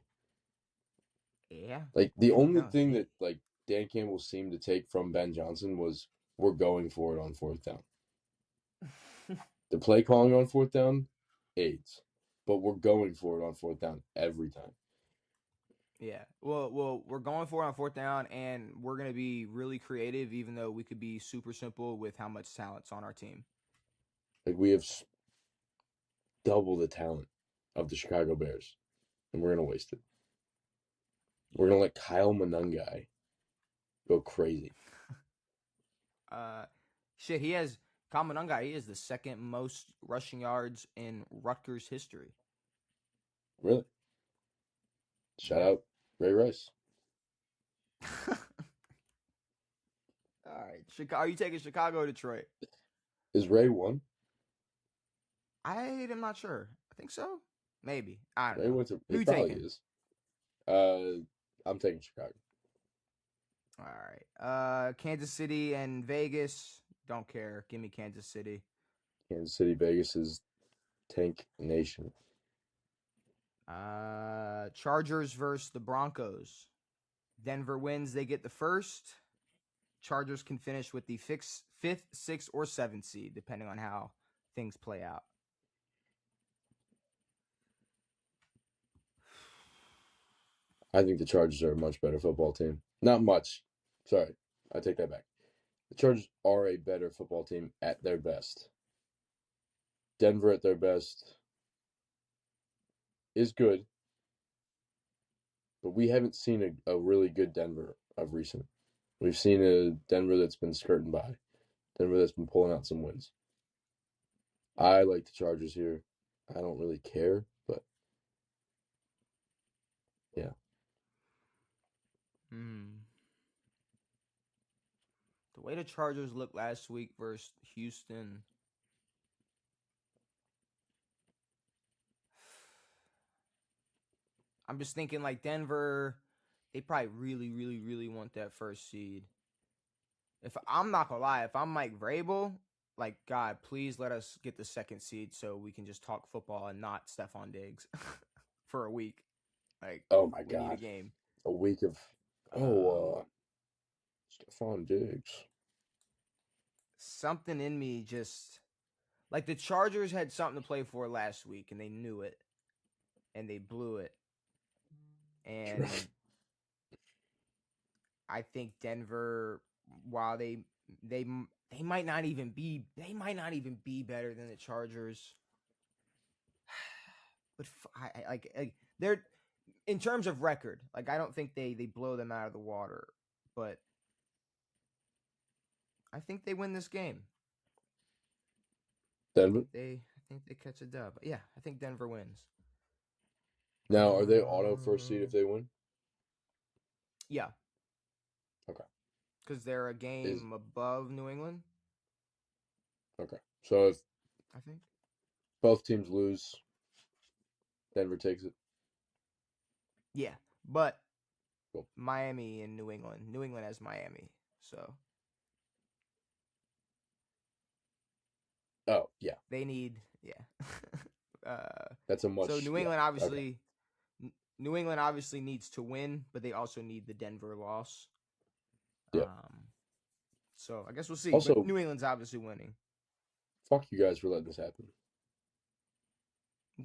Yeah. Like, the only thing that, like, Dan Campbell seemed to take from Ben Johnson was, we're going for it on 4th down. The play calling on 4th down aids, but we're going for it on 4th down every time. Yeah. Well, we're going for it on 4th down, and we're going to be really creative, even though we could be super simple with how much talent's on our team. Like, we have double the talent of the Chicago Bears, and we're going to waste it. We're going to let Kyle Monangai go crazy. Kyle Monangai, he has the 2nd most rushing yards in Rutgers history. Really? Shout out Ray Rice. All right. Are you taking Chicago or Detroit? Is Ray 1? I am not sure. I think so. Maybe. I don't know. Who you probably taking? Is. I'm taking Chicago. All right. Kansas City and Vegas. Don't care. Give me Kansas City. Kansas City, Vegas is Tank Nation. Chargers versus the Broncos. Denver wins. They get the 1st. Chargers can finish with the 5th, 6th, or 7th seed, depending on how things play out. I think the Chargers are a much better football team. Not much. Sorry, I take that back. The Chargers are a better football team at their best. Denver at their best is good, but we haven't seen a really good Denver of recent. We've seen a Denver that's been skirting by, Denver that's been pulling out some wins. I like the Chargers here. I don't really care, but yeah. The way the Chargers looked last week versus Houston. I'm just thinking like Denver, they probably really, really, really want that first seed. If I'm not gonna lie, if I'm Mike Vrabel, like God, please let us get the second seed so we can just talk football and not Stefon Diggs for a week. Like, Oh my we need a God, game. a week of Stefon Diggs. Something in me just like the Chargers had something to play for last week and they knew it and they blew it. And I think Denver, while they might not even be better than the Chargers. But I they're in terms of record, like I don't think they blow them out of the water, but I think they win this game. Denver? I think they catch a dub. Yeah, I think Denver wins. Now, are they auto first seed if they win? Yeah. Okay. Because they're a game above New England. Okay. So if I think both teams lose, Denver takes it. Yeah, but Cool. Miami and New England. New England has Miami, so. Oh yeah. They need That's a much. So New England obviously. Okay. New England obviously needs to win, but they also need the Denver loss. Yeah. So I guess we'll see. Also, but New England's obviously winning. Fuck you guys for letting this happen.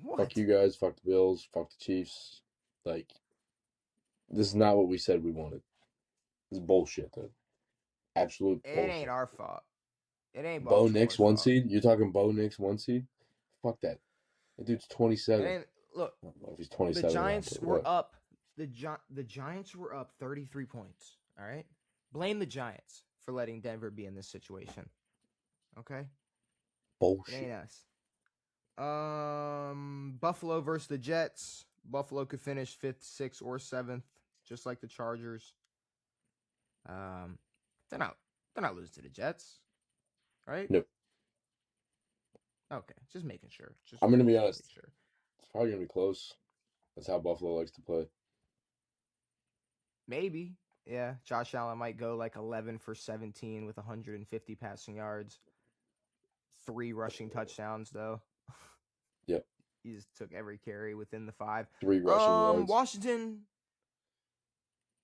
What? Fuck you guys. Fuck the Bills. Fuck the Chiefs. Like, this is not what we said we wanted. This is bullshit, dude. Absolute bullshit. It ain't our fault. It ain't Bo Nix one fault. seed. You're talking Bo Nix one seed? Fuck that. That dude's 27. It ain't, look, I don't know if he's 27. the Giants were what? up. The Giants were up 33 points. All right, blame the Giants for letting Denver be in this situation. Okay, Bullshit. It ain't us. Buffalo versus the Jets. Buffalo could finish 5th, 6th, or 7th, just like the Chargers. They're not losing to the Jets, right? Nope. Okay, just making sure. I'm gonna be honest. Sure. It's probably gonna be close. That's how Buffalo likes to play. Maybe, yeah. Josh Allen might go like 11 for 17 with 150 passing yards, 3 rushing touchdowns though. Yep. He just took every carry within the 5. 3 rushing yards. Washington.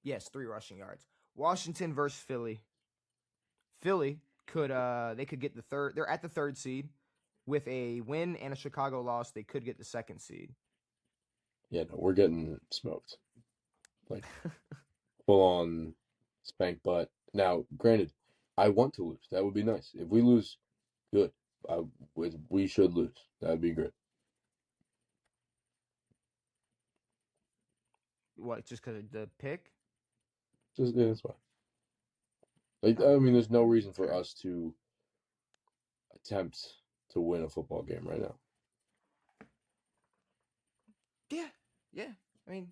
Yes, 3 rushing yards. Washington versus Philly. Philly could they could get the 3rd. They're at the 3rd seed. With a win and a Chicago loss, they could get the 2nd seed. Yeah, no, we're getting smoked. Like full on spank butt. Now, granted, I want to lose. That would be nice. If we lose, good. We should lose. That would be great. What? Just because of the pick? Just yeah, that's fine. Like I mean, there's no reason for us to attempt to win a football game right now. Yeah. I mean,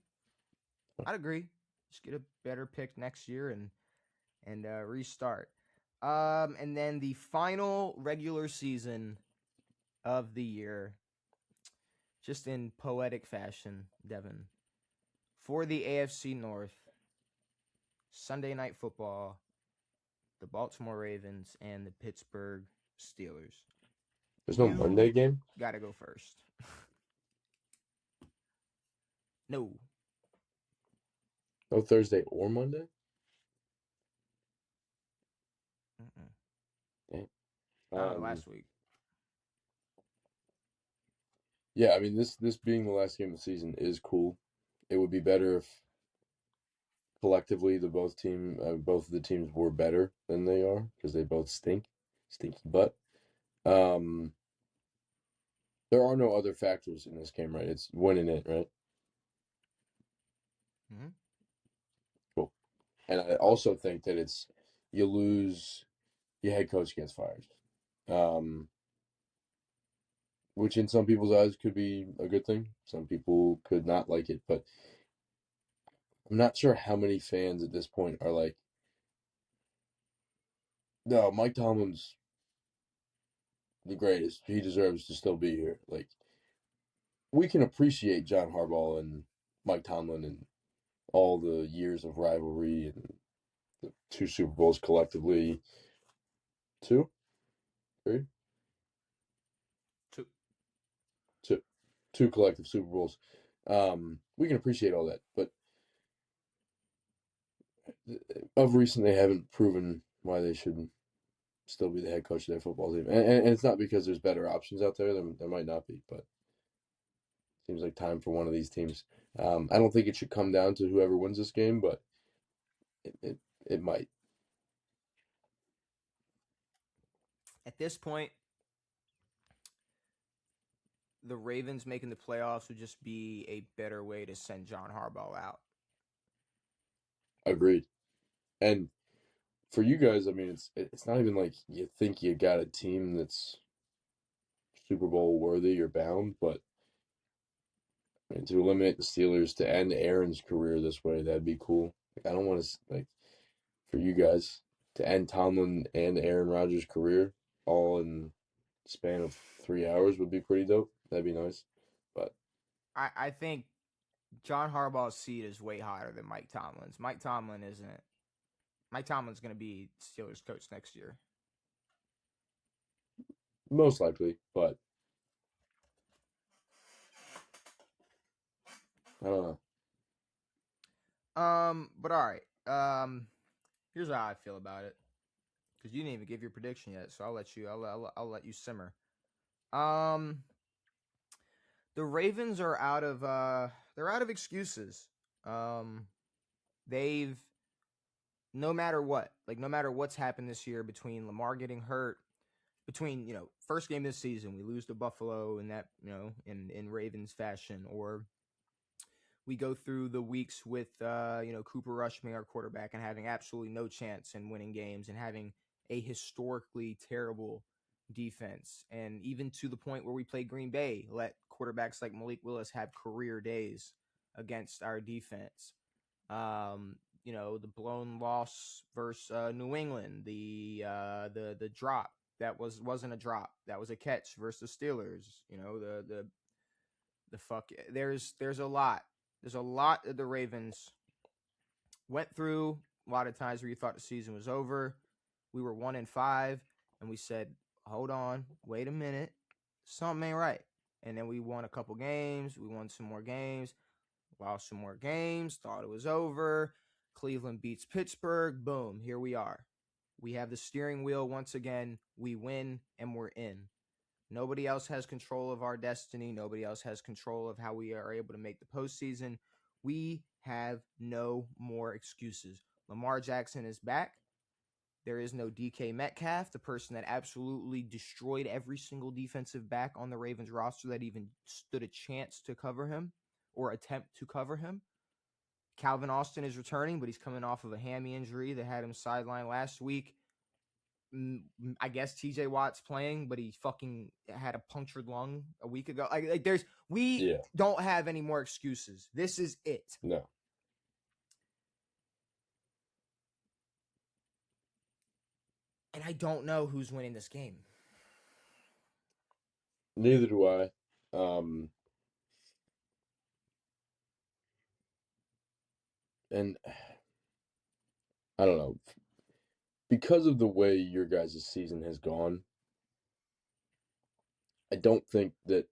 I'd agree. Just get a better pick next year and restart. And then the final regular season of the year, just in poetic fashion, Devin, for the AFC North, Sunday Night Football, the Baltimore Ravens and the Pittsburgh Steelers. There's no Monday game? Gotta go first. No. No Thursday or Monday? Last week. Yeah, I mean this being the last game of the season is cool. It would be better if collectively both of the teams were better than they are because they both stinky butt. There are no other factors in this game, right? It's winning it, right? Mm-hmm. Cool. And I also think that it's you lose, your head coach gets fired, which in some people's eyes could be a good thing. Some people could not like it, but I'm not sure how many fans at this point are like, no, Mike Tomlin's the greatest. He deserves to still be here. Like, we can appreciate John Harbaugh and Mike Tomlin and all the years of rivalry and the 2 Super Bowls collectively. 2? 3? Two. 2. 2 collective Super Bowls. We can appreciate all that, but of recent they haven't proven why they shouldn't still be the head coach of their football team. And it's not because there's better options out there. There might not be, but seems like time for one of these teams. I don't think it should come down to whoever wins this game, but it might. At this point, the Ravens making the playoffs would just be a better way to send John Harbaugh out. Agreed. And for you guys, I mean, it's not even like you think you got a team that's Super Bowl worthy or bound, but I mean, to eliminate the Steelers to end Aaron's career this way, that'd be cool. Like, I don't want to like for you guys to end Tomlin and Aaron Rodgers' career all in the span of 3 hours would be pretty dope. That'd be nice. But I think John Harbaugh's seat is way higher than Mike Tomlin's. Mike Tomlin's going to be Steelers coach next year. most likely, but I don't know. But all right. Here's how I feel about it, because you didn't even give your prediction yet, so I'll let you simmer. The Ravens are out of excuses. They've no matter what's happened this year, between Lamar getting hurt, between first game this season we lose to Buffalo in that in Ravens fashion, or we go through the weeks with Cooper Rush being our quarterback and having absolutely no chance in winning games and having a historically terrible defense, and even to the point where we play Green Bay, let quarterbacks like Malik Willis have career days against our defense. The blown loss versus New England, the drop that wasn't a drop, that was a catch versus Steelers. The fuck. There's a lot. There's a lot that the Ravens went through. A lot of times where you thought the season was over. We were 1-5, and we said, "Hold on, wait a minute, something ain't right." And then we won a couple games. We won some more games. Lost some more games. Thought it was over. Cleveland beats Pittsburgh. Boom, here we are. We have the steering wheel once again. We win, and we're in. Nobody else has control of our destiny. Nobody else has control of how we are able to make the postseason. We have no more excuses. Lamar Jackson is back. There is no DK Metcalf, the person that absolutely destroyed every single defensive back on the Ravens roster that even stood a chance to cover him or attempt to cover him. Calvin Austin is returning, but he's coming off of a hammy injury that had him sidelined last week. I guess TJ Watt's playing, but he fucking had a punctured lung a week ago. We don't have any more excuses. This is it. No. And I don't know who's winning this game. Neither do I. And I don't know. Because of the way your guys' season has gone, I don't think that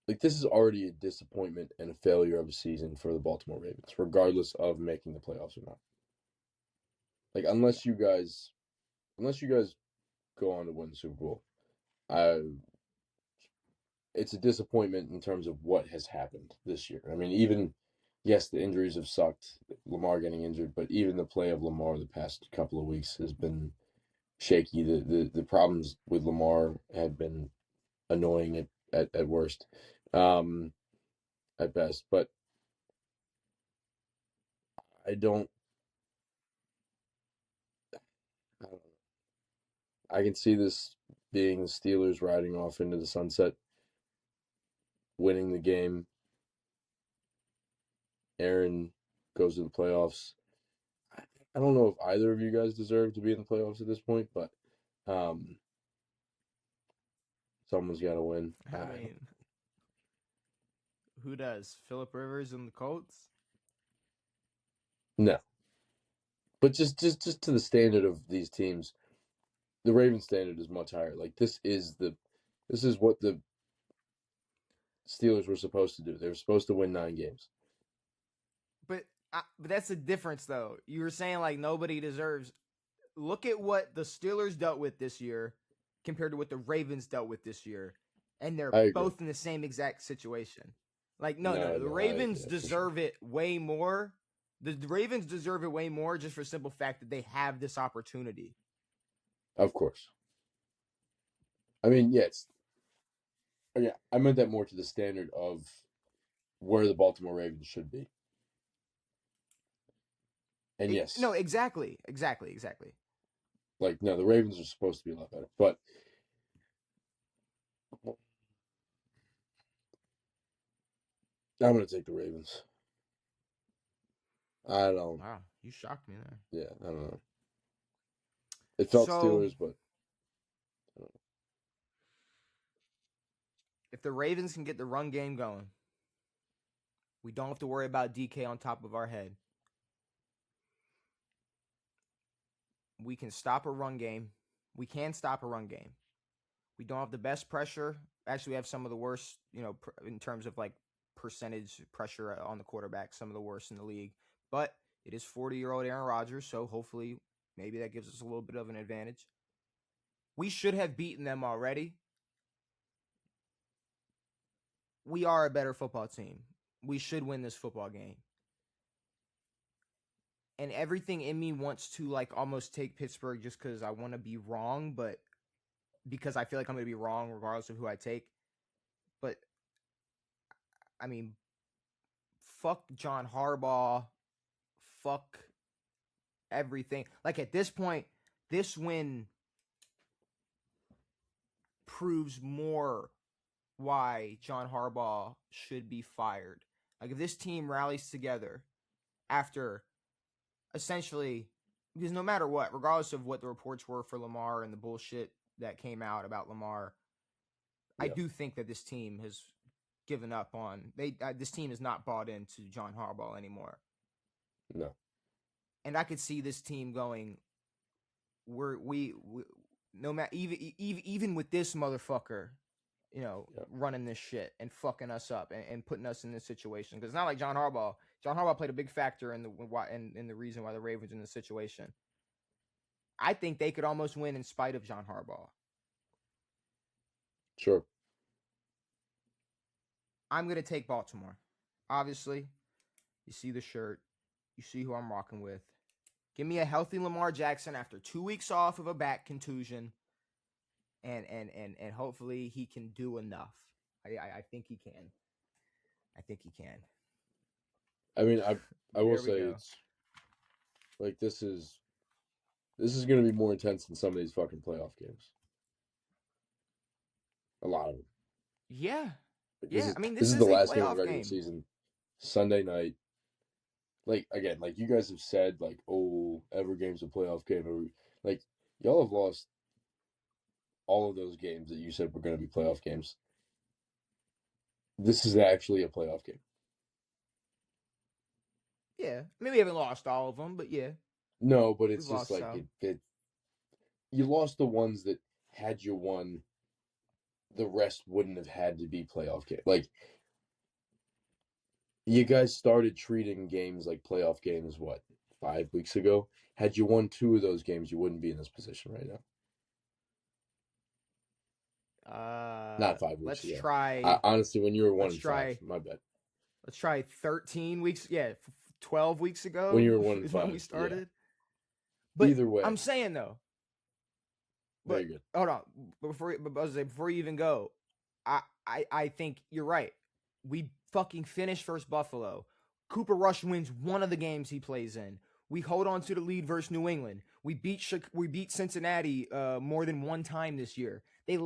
this is already a disappointment and a failure of a season for the Baltimore Ravens, regardless of making the playoffs or not. Unless you guys go on to win the Super Bowl, it's a disappointment in terms of what has happened this year. I mean, even yes, the injuries have sucked. Lamar getting injured, but even the play of Lamar the past couple of weeks has been shaky. The problems with Lamar have been annoying at worst, at best. But I don't. I don't know. I can see this being the Steelers riding off into the sunset, winning the game. Aaron goes to the playoffs. I don't know if either of you guys deserve to be in the playoffs at this point, but someone's got to win. I mean, who does? Phillip Rivers and the Colts? No, but just to the standard of these teams, the Ravens standard is much higher. Like this is what the Steelers were supposed to do. They were supposed to win 9 games. But that's the difference, though. You were saying like nobody deserves. Look at what the Steelers dealt with this year compared to what the Ravens dealt with this year, and they're both in the same exact situation. Like no, the Ravens deserve it way more. The Ravens deserve it way more just for the simple fact that they have this opportunity. Of course. I mean, yes. Yeah, I meant that more to the standard of where the Baltimore Ravens should be. And yes. No, exactly. Like, no, the Ravens are supposed to be a lot better. But I'm going to take the Ravens. I don't. Wow, you shocked me there. Yeah, I don't know. It felt Steelers, but I don't know. If the Ravens can get the run game going, we don't have to worry about DK on top of our head. We can stop a run game. We can stop a run game. We don't have the best pressure. Actually, we have some of the worst, in terms of like percentage pressure on the quarterback, some of the worst in the league. But it is 40-year-old Aaron Rodgers, so hopefully maybe that gives us a little bit of an advantage. We should have beaten them already. We are a better football team. We should win this football game. And everything in me wants to like almost take Pittsburgh just because I want to be wrong, but because I feel like I'm going to be wrong regardless of who I take. But, I mean, fuck John Harbaugh. Fuck everything. Like at this point, this win proves more why John Harbaugh should be fired. Like if this team rallies together after essentially, because no matter what, regardless of what the reports were for Lamar and the bullshit that came out about Lamar, yeah. I do think that this team has given up on this team is not bought into John Harbaugh anymore. No. And I could see this team going, we no matter even with this motherfucker, running this shit and fucking us up and putting us in this situation. Because it's not like John Harbaugh. John Harbaugh played a big factor in the reason why the Ravens are in this situation. I think they could almost win in spite of John Harbaugh. Sure. I'm going to take Baltimore. Obviously, you see the shirt. You see who I'm rocking with. Give me a healthy Lamar Jackson after 2 weeks off of a back contusion. And hopefully he can do enough. I think he can. I mean, I will say it's like this is going to be more intense than some of these fucking playoff games. A lot of them. Yeah. This is the last game of the regular season. Sunday night. Like, again, like you guys have said, like, oh, every game's a playoff game. Like, y'all have lost all of those games that you said were going to be playoff games. This is actually a playoff game. Yeah. I mean, we haven't lost all of them, but yeah. No, but it's just like you lost the ones that had you won, the rest wouldn't have had to be playoff games. Like, you guys started treating games like playoff games, 5 weeks ago? Had you won 2 of those games, you wouldn't be in this position right now. Not 5 weeks ago. Let's try. Honestly, when you were 1-5, my bad. let's try 13 weeks. Yeah, 12 weeks ago When you were 1-5, is when we yeah. started. But Either way, I'm saying though. But very good. hold on, before you even go, I think you're right. We fucking finish first Buffalo. Cooper Rush wins one of the games he plays in. We hold on to the lead versus New England. We beat Cincinnati more than one time this year. They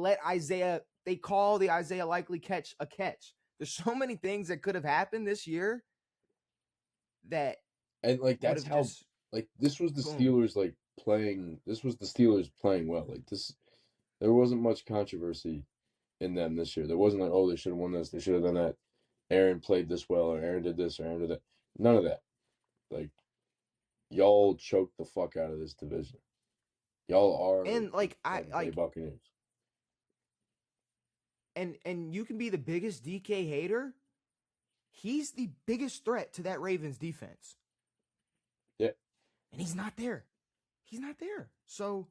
call the Isaiah Likely catch a catch. There's so many things that could have happened this year that And like would that's have how just like this was the boom. Steelers like playing. This was the Steelers playing well. Like this, there wasn't much controversy in them this year. There wasn't like, oh, they should have won this, they should have done that. Aaron played this well, or Aaron did this, or Aaron did that. None of that. Like y'all choked the fuck out of this division. Y'all are And like I Tampa Bay like Buccaneers. and you can be the biggest DK hater. He's the biggest threat to that Ravens defense. Yeah. And he's not there. He's not there. So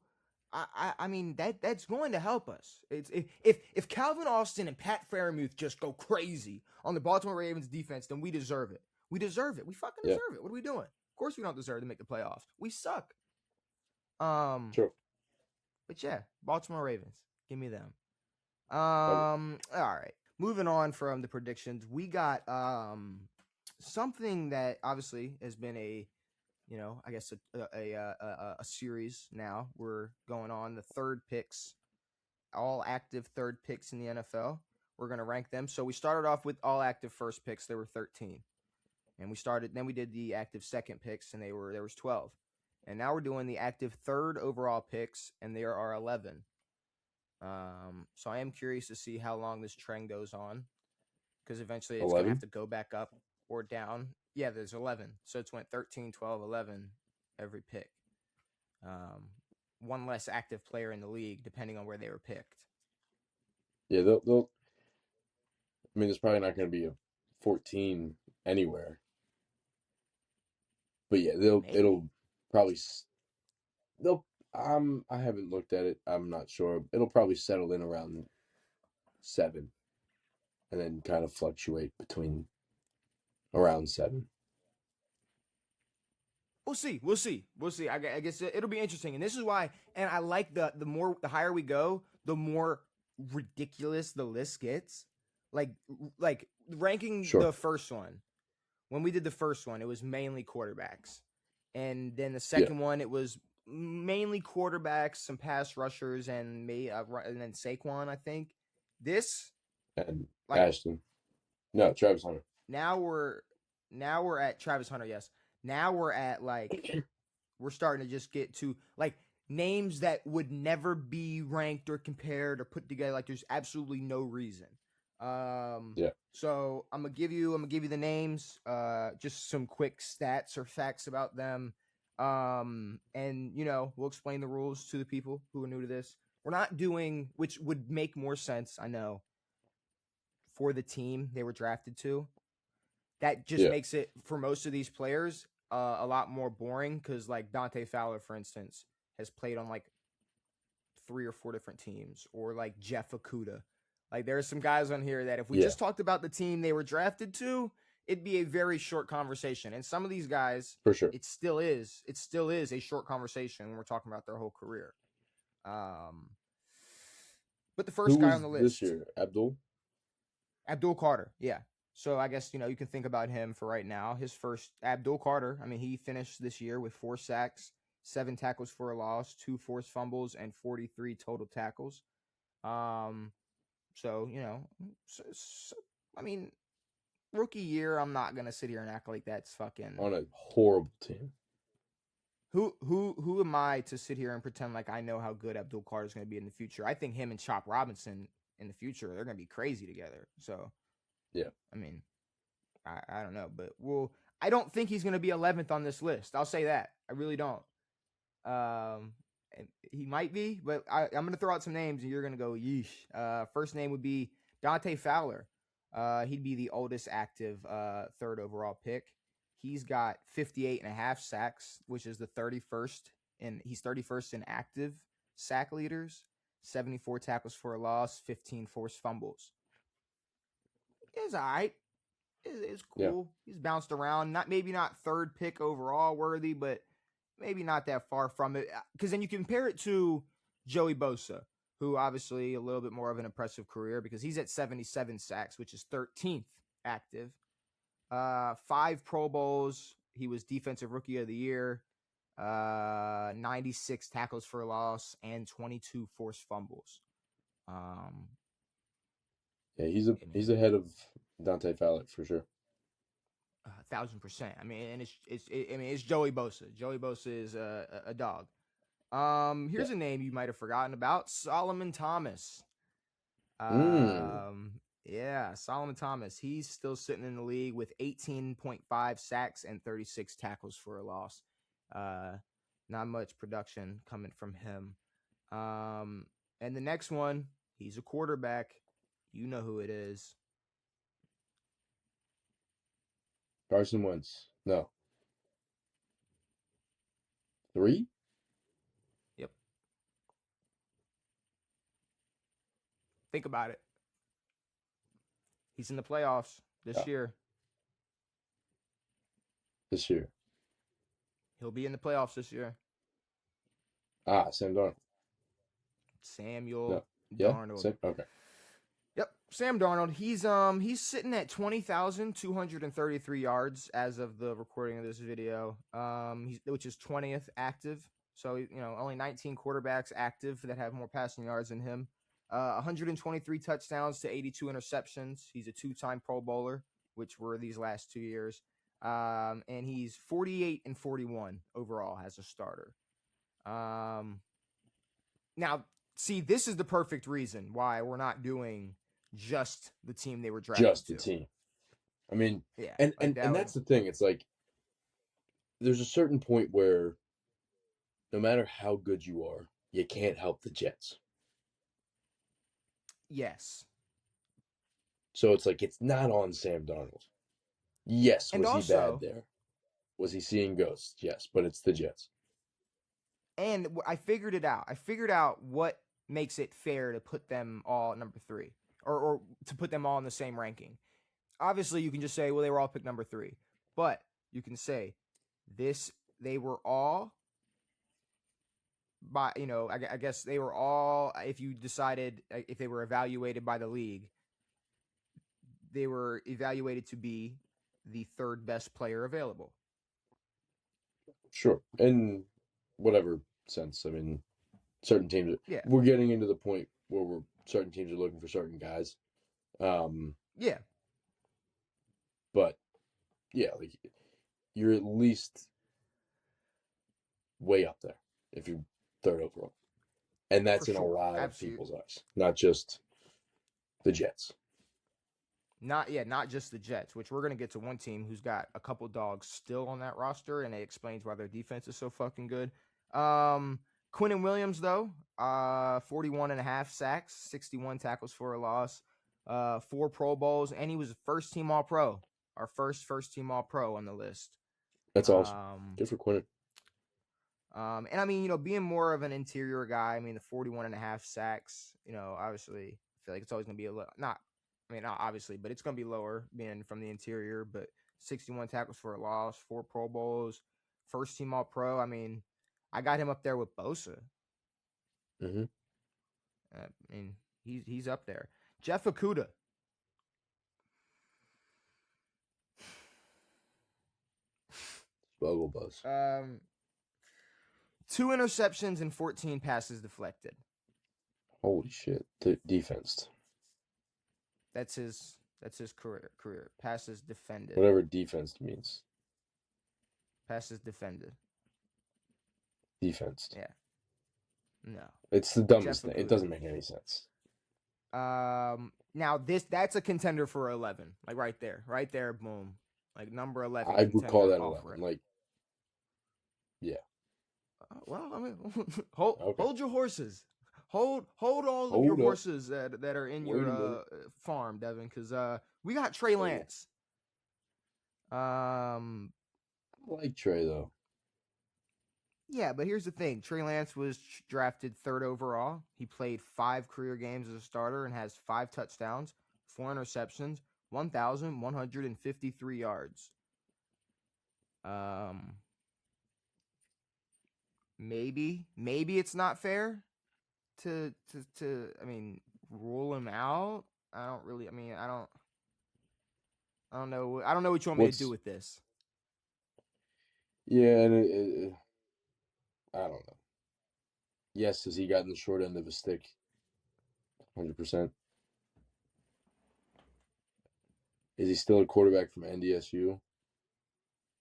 I mean that's going to help us. It's if Calvin Austin and Pat Freiermuth just go crazy on the Baltimore Ravens defense, then we deserve it. We deserve it. We fucking deserve it. What are we doing? Of course we don't deserve to make the playoffs. We suck. True. But yeah, Baltimore Ravens. Give me them. All right. Moving on from the predictions, we got something that obviously has been a I guess a series now. We're going on the third picks, all active third picks in the NFL. We're going to rank them. So we started off with all active first picks. There were 13. And then we did the active second picks, and there was 12. And now we're doing the active third overall picks, and there are 11. So I am curious to see how long this trend goes on, because eventually it's going to have to go back up or down. Yeah, there's 11. So it's went 13, 12, 11 every pick. One less active player in the league, depending on where they were picked. Yeah, they'll I mean, there's probably not going to be a 14 anywhere. But yeah, it'll probably I haven't looked at it. I'm not sure. It'll probably settle in around 7 and then kind of fluctuate between around 7. We'll see. I guess it'll be interesting, and this is why. And I like the higher we go, the more ridiculous the list gets. Like ranking the first one. When we did the first one, it was mainly quarterbacks, and then the second one, it was mainly quarterbacks, some pass rushers, and then Saquon. I think this and Ashton. No, Travis Hunter. Now we're at Travis Hunter. Yes. Now we're at we're starting to just get to names that would never be ranked or compared or put together. Like there's absolutely no reason. So I'm gonna give you the names, just some quick stats or facts about them. And we'll explain the rules to the people who are new to this. We're not doing, which would make more sense, I know, for the team they were drafted to. That just makes it, for most of these players, a lot more boring, because Dante Fowler, for instance, has played on 3 or 4 different teams, or Jeff Okuda. There are some guys on here that if we just talked about the team they were drafted to, it'd be a very short conversation. And some of these guys, for sure, it still is a short conversation when we're talking about their whole career. But the first guy on the list this year, Abdul Carter, yeah. So I guess, you can think about him for right now. His first, Abdul Carter, I mean, he finished this year with 4 sacks, 7 tackles for a loss, 2 forced fumbles, and 43 total tackles. So, I mean, rookie year, I'm not going to sit here and act like that's fucking... on a horrible team. Who am I to sit here and pretend like I know how good Abdul Carter is going to be in the future? I think him and Chop Robinson in the future, they're going to be crazy together. So... yeah. I mean, I don't know, but I don't think he's going to be 11th on this list. I'll say that. I really don't. He might be, but I'm going to throw out some names and you're going to go, yeesh. First name would be Dante Fowler. He'd be the oldest active third overall pick. He's got 58.5 sacks, which is the 31st, and he's 31st in active sack leaders, 74 tackles for a loss, 15 forced fumbles. It's all right. is Yeah. cool. He's bounced around. Maybe not third pick overall worthy, but maybe not that far from it. Because then you compare it to Joey Bosa, who obviously a little bit more of an impressive career because he's at 77 sacks, which is 13th active. 5 Pro Bowls. He was Defensive Rookie of the Year. 96 tackles for loss and 22 forced fumbles. Yeah, he's ahead of Dante Fowler for sure. 1,000%. I mean, and it's Joey Bosa. Joey Bosa is a dog. Here's a name you might have forgotten about: Solomon Thomas. Yeah, Solomon Thomas. He's still sitting in the league with 18.5 sacks and 36 tackles for a loss. Not much production coming from him. And the next one, he's a quarterback. You know who it is. Carson Wentz. No. 3? Yep. Think about it. He's in the playoffs this year. This year. He'll be in the playoffs this year. Sam Darnold. Samuel Yeah? Darnold. Okay. Yep, Sam Darnold. He's sitting at 20,233 yards as of the recording of this video. Which is 20th active. So only 19 quarterbacks active that have more passing yards than him. 123 touchdowns to 82 interceptions. He's a 2-time Pro Bowler, which were these last 2 years. And he's 48-41 overall as a starter. Now, see, this is the perfect reason why we're not doing just the team they were drafted Just the to. team. I mean, yeah, and that's the thing. It's like there's a certain point where no matter how good you are, you can't help the Jets. Yes. So it's like it's not on Sam Darnold. Yes, And was also, he bad there? Was he seeing ghosts? Yes, but it's the Jets. And I figured it out. I figured out what makes it fair to put them all at number 3 or to put them all in the same ranking. Obviously, you can just say, well, they were all picked number 3. But you can say they were all by, I guess they were all, if you decided, if they were evaluated by the league, they were evaluated to be the 3rd best player available. Sure. In whatever sense. I mean, certain teams, we're getting into the point where certain teams are looking for certain guys. Yeah. But, yeah, like, you're at least way up there if you're 3rd overall. And that's in a lot of people's eyes, not just the Jets. Not just the Jets, which we're going to get to one team who's got a couple dogs still on that roster, and it explains why their defense is so fucking good. Quinnen Williams, though, 41.5 sacks, 61 tackles for a loss, 4 Pro Bowls, and he was a first-team All-Pro, our first-team All-Pro on the list. That's awesome. Good for Quinnen. And I mean, being more of an interior guy, I mean, the 41.5 sacks, obviously, I feel like it's always going to be not obviously, but it's going to be lower being from the interior. But 61 tackles for a loss, 4 Pro Bowls, first team All Pro. I mean, I got him up there with Bosa. Mm-hmm. I mean, he's up there. Jeff Okudah. Bubble buzz. 2 interceptions and 14 passes deflected. Holy shit! Defense. That's his career. Passes defended. Whatever defense means. Passes defended. Defense. Yeah. No. It's the dumbest thing. It doesn't make any sense. Now that's a contender for 11. Like right there, boom. Like number 11. I would call that 11. Like, yeah. Well, I mean, hold your horses. Hold all of your horses that are in your farm, Devin, because we got Trey Lance. I like Trey though. Yeah, but here's the thing: Trey Lance was drafted 3rd overall. He played 5 career games as a starter and has 5 touchdowns, 4 interceptions, 1,153 yards. Maybe it's not fair to rule him out. I don't know. I don't know what you want me to do with this. Yeah, and I don't know. Yes, has he gotten the short end of a stick? 100%. Is he still a quarterback from NDSU?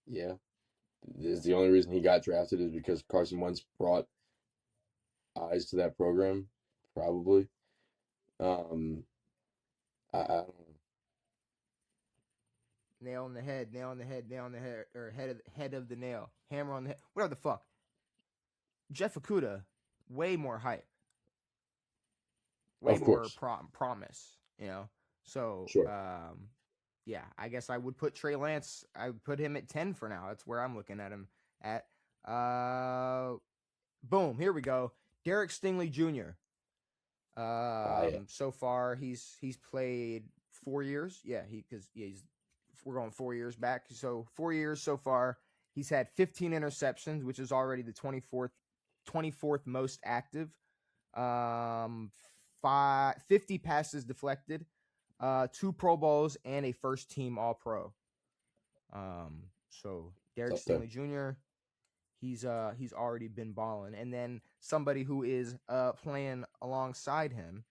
Yeah. Is the only reason he got drafted is because Carson Wentz brought eyes to that program? Probably. I don't know. Nail on the head, or head of the nail. Hammer on the head. Whatever the fuck. Jeff Okudah, way more hype. Way more promise, you know? So, sure. Yeah, I guess I would put Trey Lance. I would put him at 10 for now. That's where I'm looking at him at. Boom, here we go. Derek Stingley Jr. Yeah. So far he's played 4 years. Yeah, we're going 4 years back. So 4 years so far. He's had 15 interceptions, which is already the 24th most active. 50 passes deflected, 2 Pro Bowls, and a first team All-Pro. So Derek Stingley Jr., he's already been balling. And then somebody who is playing alongside him,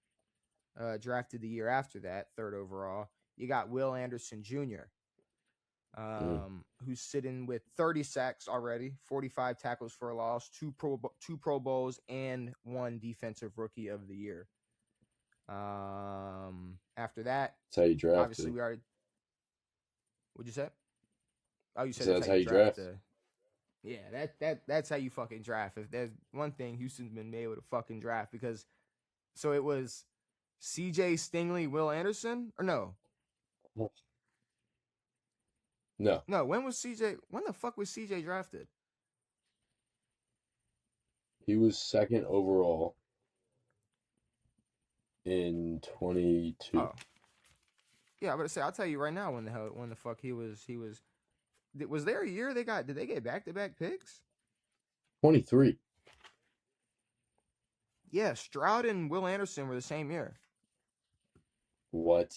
drafted the year after that, 3rd overall. You got Will Anderson Jr., who's sitting with 30 sacks already, 45 tackles for a loss, 2 Pro Bowls, and 1 Defensive Rookie of the Year. After that, that's how you draft. Obviously, we already. What'd you say? Oh, you said that's how you draft. Yeah, that's how you fucking draft. If there's one thing Houston's been able to fucking draft, because so it was CJ Stingley, Will Anderson, or no? No. When the fuck was CJ drafted? He was 2nd overall in 22. Oh. Yeah, but I'll tell you right now when the fuck he was. Was there a year did they get back-to-back picks? 23. Yeah, Stroud and Will Anderson were the same year. What?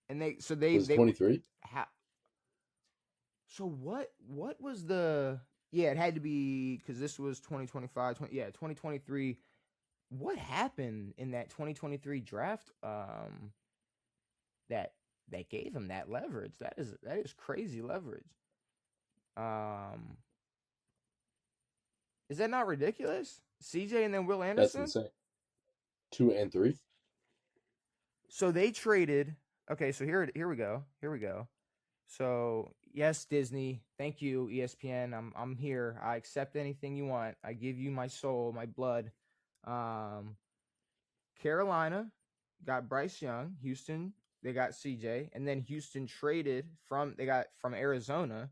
And they was 23? So what was the? Yeah, it had to be, because this was 2025. 2023. What happened in that 2023 draft? That gave him that leverage. That is crazy leverage. Is that not ridiculous? CJ and then Will Anderson? That's insane. 2 and 3. So they traded. Okay, so here we go. So yes, Disney. Thank you, ESPN. I'm here. I accept anything you want. I give you my soul, my blood. Carolina got Bryce Young. Houston, they got CJ, and then Houston traded from Arizona,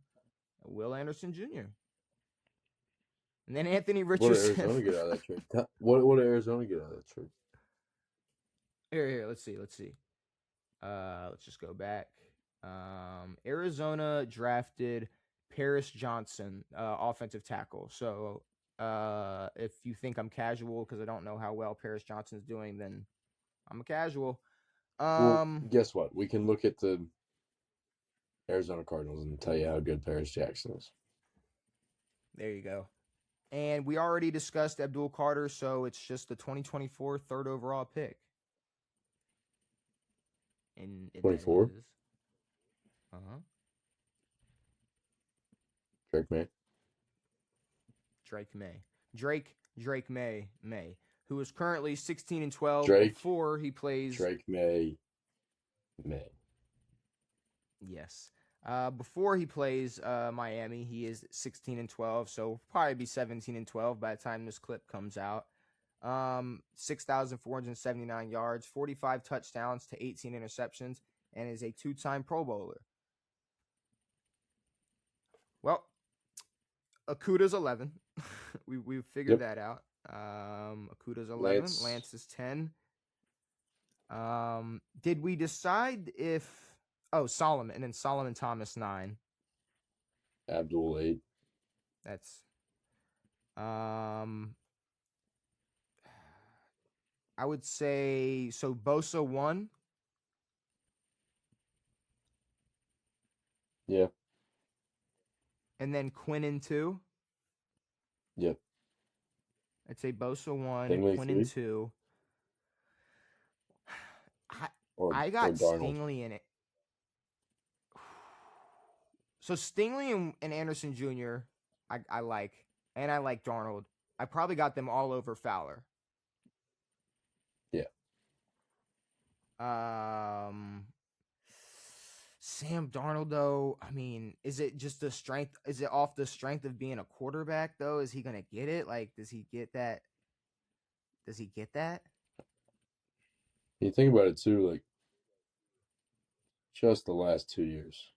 Will Anderson Jr. And then Anthony Richardson. What did Arizona get out of that trade? What did Arizona get out of that trade? Here. Let's see. Let's just go back. Arizona drafted Paris Johnson, offensive tackle. So if you think I'm casual because I don't know how well Paris Johnson's doing, then I'm a casual. Well, guess what? We can look at the Arizona Cardinals and tell you how good Paris Jackson is. There you go. And we already discussed Abdul Carter, so it's just the 2024 3rd overall pick. And 24? Uh-huh. Drake May, who is currently 16-12 before he plays. Drake May. Yes. Before he plays Miami, he is 16-12, so probably be 17-12 by the time this clip comes out. 6,479 yards, 45 touchdowns to 18 interceptions, and is a 2-time Pro Bowler. Well, Okudah's 11. We've figured that out. Okudah's 11. Lance is 10. Did we decide if Solomon and then Solomon Thomas 9? Abdul 8. That's I would say so Bosa 1. Yeah. And then Quinnen 2. Yep. I'd say Bosa 1, Stingley Quinnen 3? 2. Or I got Darnold? Stingley in it. So Stingley and Anderson Jr. I like, and I like Darnold. I probably got them all over Fowler. Yeah. Sam Darnold, though, I mean, is it just the strength? Is it off the strength of being a quarterback, though? Is he gonna get it? Like, does he get that? Does he get that? You think about it too, like just the last 2 years.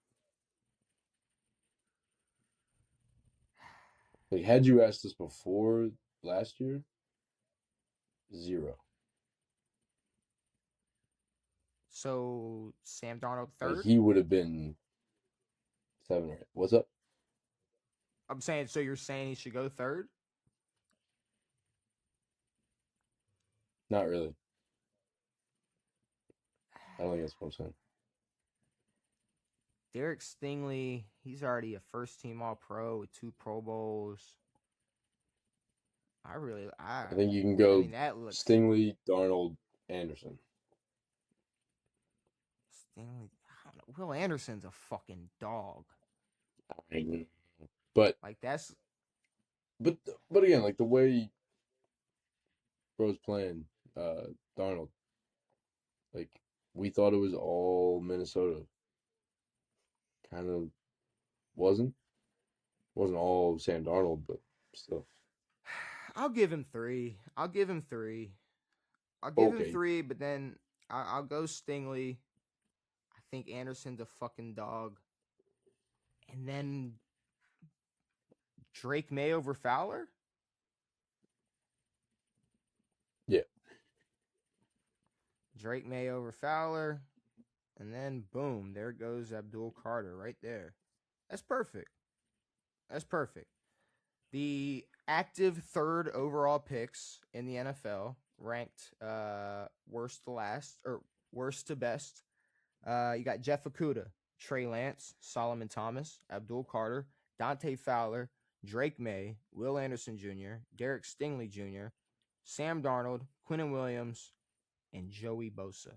Like, had you asked us before last year, 0. So Sam Darnold Like, 3rd. he would have been 7 or 8. What's up? I'm saying, so you're saying he should go 3rd? Not really. I don't think that's what I'm saying. Derek Stingley, he's already a first-team All-Pro with 2 Pro Bowls. I think you can go I mean, that looks Stingley, Darnold, Anderson. Stingley. I don't know. Will Anderson's a fucking dog. But Like that's. but again, like the way bro's playing, Darnold, like we thought it was all Minnesota. Kind of wasn't. Wasn't all Sam Darnold, but still. I'll give him 3. I'll give him 3, Okay. but then I'll go Stingley. I think Anderson's a fucking dog. And then Drake May over Fowler? Yeah. Drake May over Fowler. And then boom, there goes Abdul Carter right there. That's perfect. That's perfect. The active 3rd overall picks in the NFL, ranked worst to last or worst to best. You got Jeff Okudah, Trey Lance, Solomon Thomas, Abdul Carter, Dante Fowler, Drake May, Will Anderson Jr., Derek Stingley Jr., Sam Darnold, Quinnen Williams, and Joey Bosa.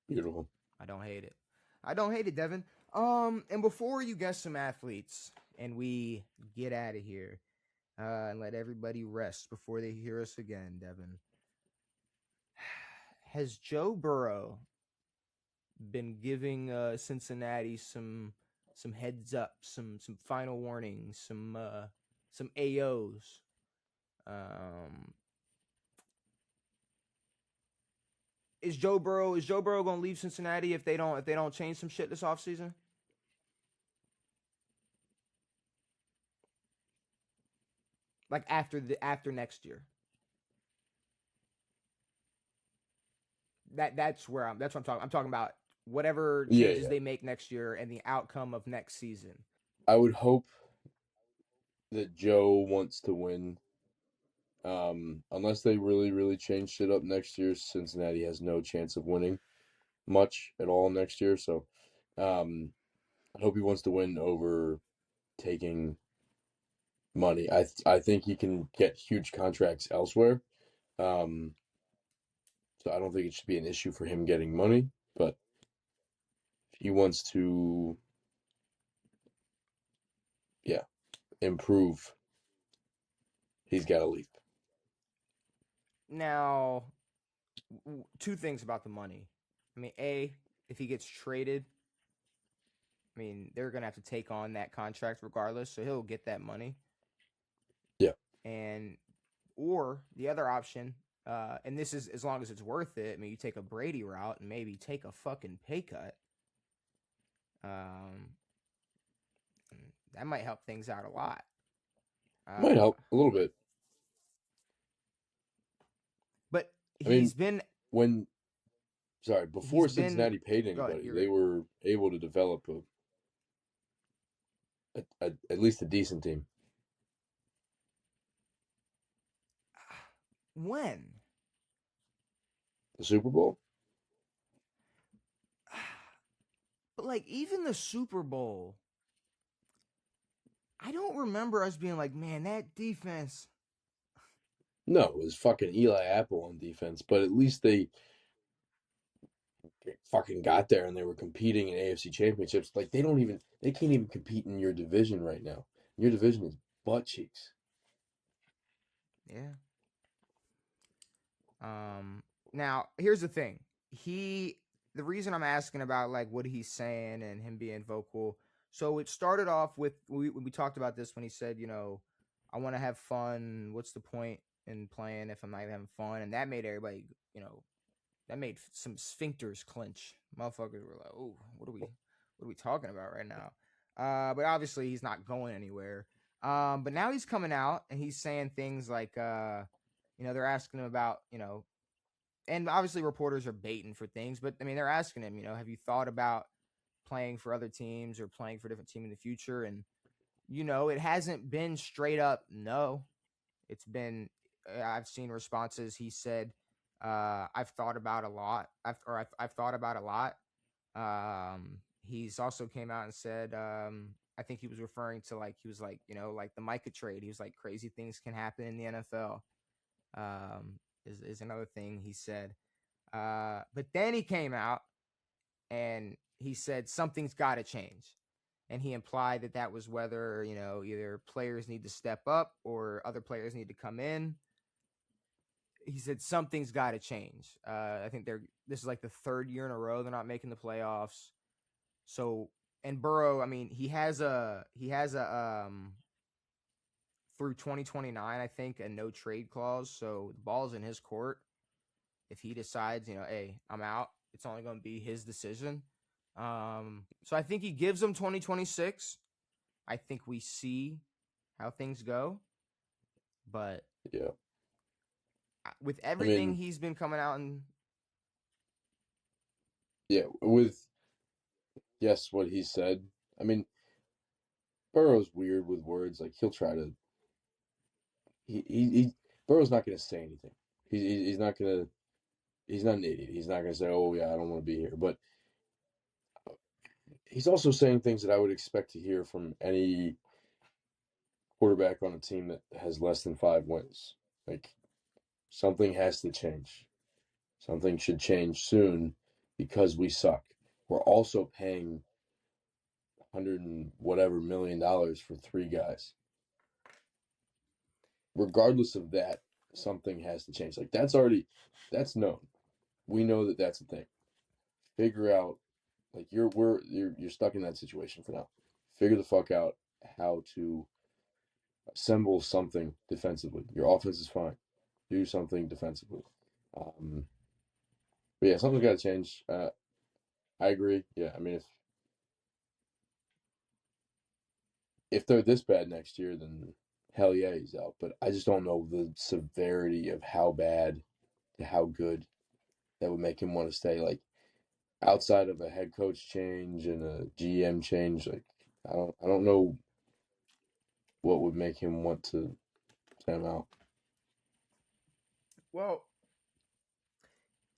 Beautiful. I don't hate it. I don't hate it, Devin. And before you guess some athletes and we get out of here, and let everybody rest before they hear us again, Devin, has Joe Burrow been giving Cincinnati some heads up, some final warnings, some AOs? Is Joe Burrow gonna leave Cincinnati if they don't change some shit this offseason? Like after next year. That's what I'm talking. I'm talking about whatever changes they make next year and the outcome of next season. I would hope that Joe wants to win. Unless they really, really change shit up next year, Cincinnati has no chance of winning much at all next year. So, I hope he wants to win over taking money. I think he can get huge contracts elsewhere. So I don't think it should be an issue for him getting money. But if he wants to, improve, he's got to leave. Now, 2 things about the money. I mean, if he gets traded, I mean, they're going to have to take on that contract regardless, so he'll get that money. Yeah. Or the other option, and this is as long as it's worth it, I mean, you take a Brady route and maybe take a fucking pay cut. That might help things out a lot. Might help a little bit. But he's been before He's been. Cincinnati paid Go ahead. anybody, You're they good. were able to develop at least a decent team. When? The Super Bowl? But like even the Super Bowl, I don't remember us being like, man, that defense. No, it was fucking Eli Apple on defense, but at least they fucking got there and they were competing in AFC championships. Like they can't even compete in your division right now. Your division is butt cheeks. Yeah. Now here's the thing. The reason I'm asking about like what he's saying and him being vocal. So it started off with we talked about this when he said, I want to have fun. What's the point in playing if I'm not even having fun? And that made everybody, that made some sphincters clench. Motherfuckers were like, "Oh, what are we talking about right now?" But obviously he's not going anywhere. But now he's coming out and he's saying things like, they're asking him about, and obviously reporters are baiting for things, but I mean, they're asking him, have you thought about playing for other teams or playing for a different team in the future? And, it hasn't been straight up no. It's been, I've seen responses. He said, I've thought about a lot. I've thought about a lot. He's also came out and said, I think he was referring to like, he was like, like the Micah trade. He was like, crazy things can happen in the NFL. Is another thing he said. But then he came out and he said something's got to change. And he implied that that was whether, either players need to step up or other players need to come in. He said something's got to change. I think this is like the third year in a row they're not making the playoffs. So, and Burrow, I mean, he has a through 2029, I think, a no trade clause. So the ball's in his court. If he decides, hey, I'm out, it's only going to be his decision. So I think he gives them 2026. I think we see how things go. But Yeah. with I everything mean, he's been coming out and yeah, with yes, what he said. I mean, Burrow's weird with words. Like he'll try to he Burrow's not going to say anything. He's not going to he's not an idiot. He's not going to say, "Oh yeah, I don't want to be here." But he's also saying things that I would expect to hear from any quarterback on a team that has less than 5 wins. Like something has to change. Something should change soon because we suck. We're also paying hundred and whatever $1 million for 3 guys. Regardless of that, something has to change. Like that's known. We know that that's a thing. Figure out like you're stuck in that situation for now. Figure the fuck out how to assemble something defensively. Your offense is fine. Do something defensively. Um, but yeah, something's got to change. I agree. Yeah, I mean, if they're this bad next year, then hell yeah, he's out. But I just don't know the severity of how bad to how good that would make him want to stay. Like outside of a head coach change and a GM change, like I don't know what would make him want to stay him out. well,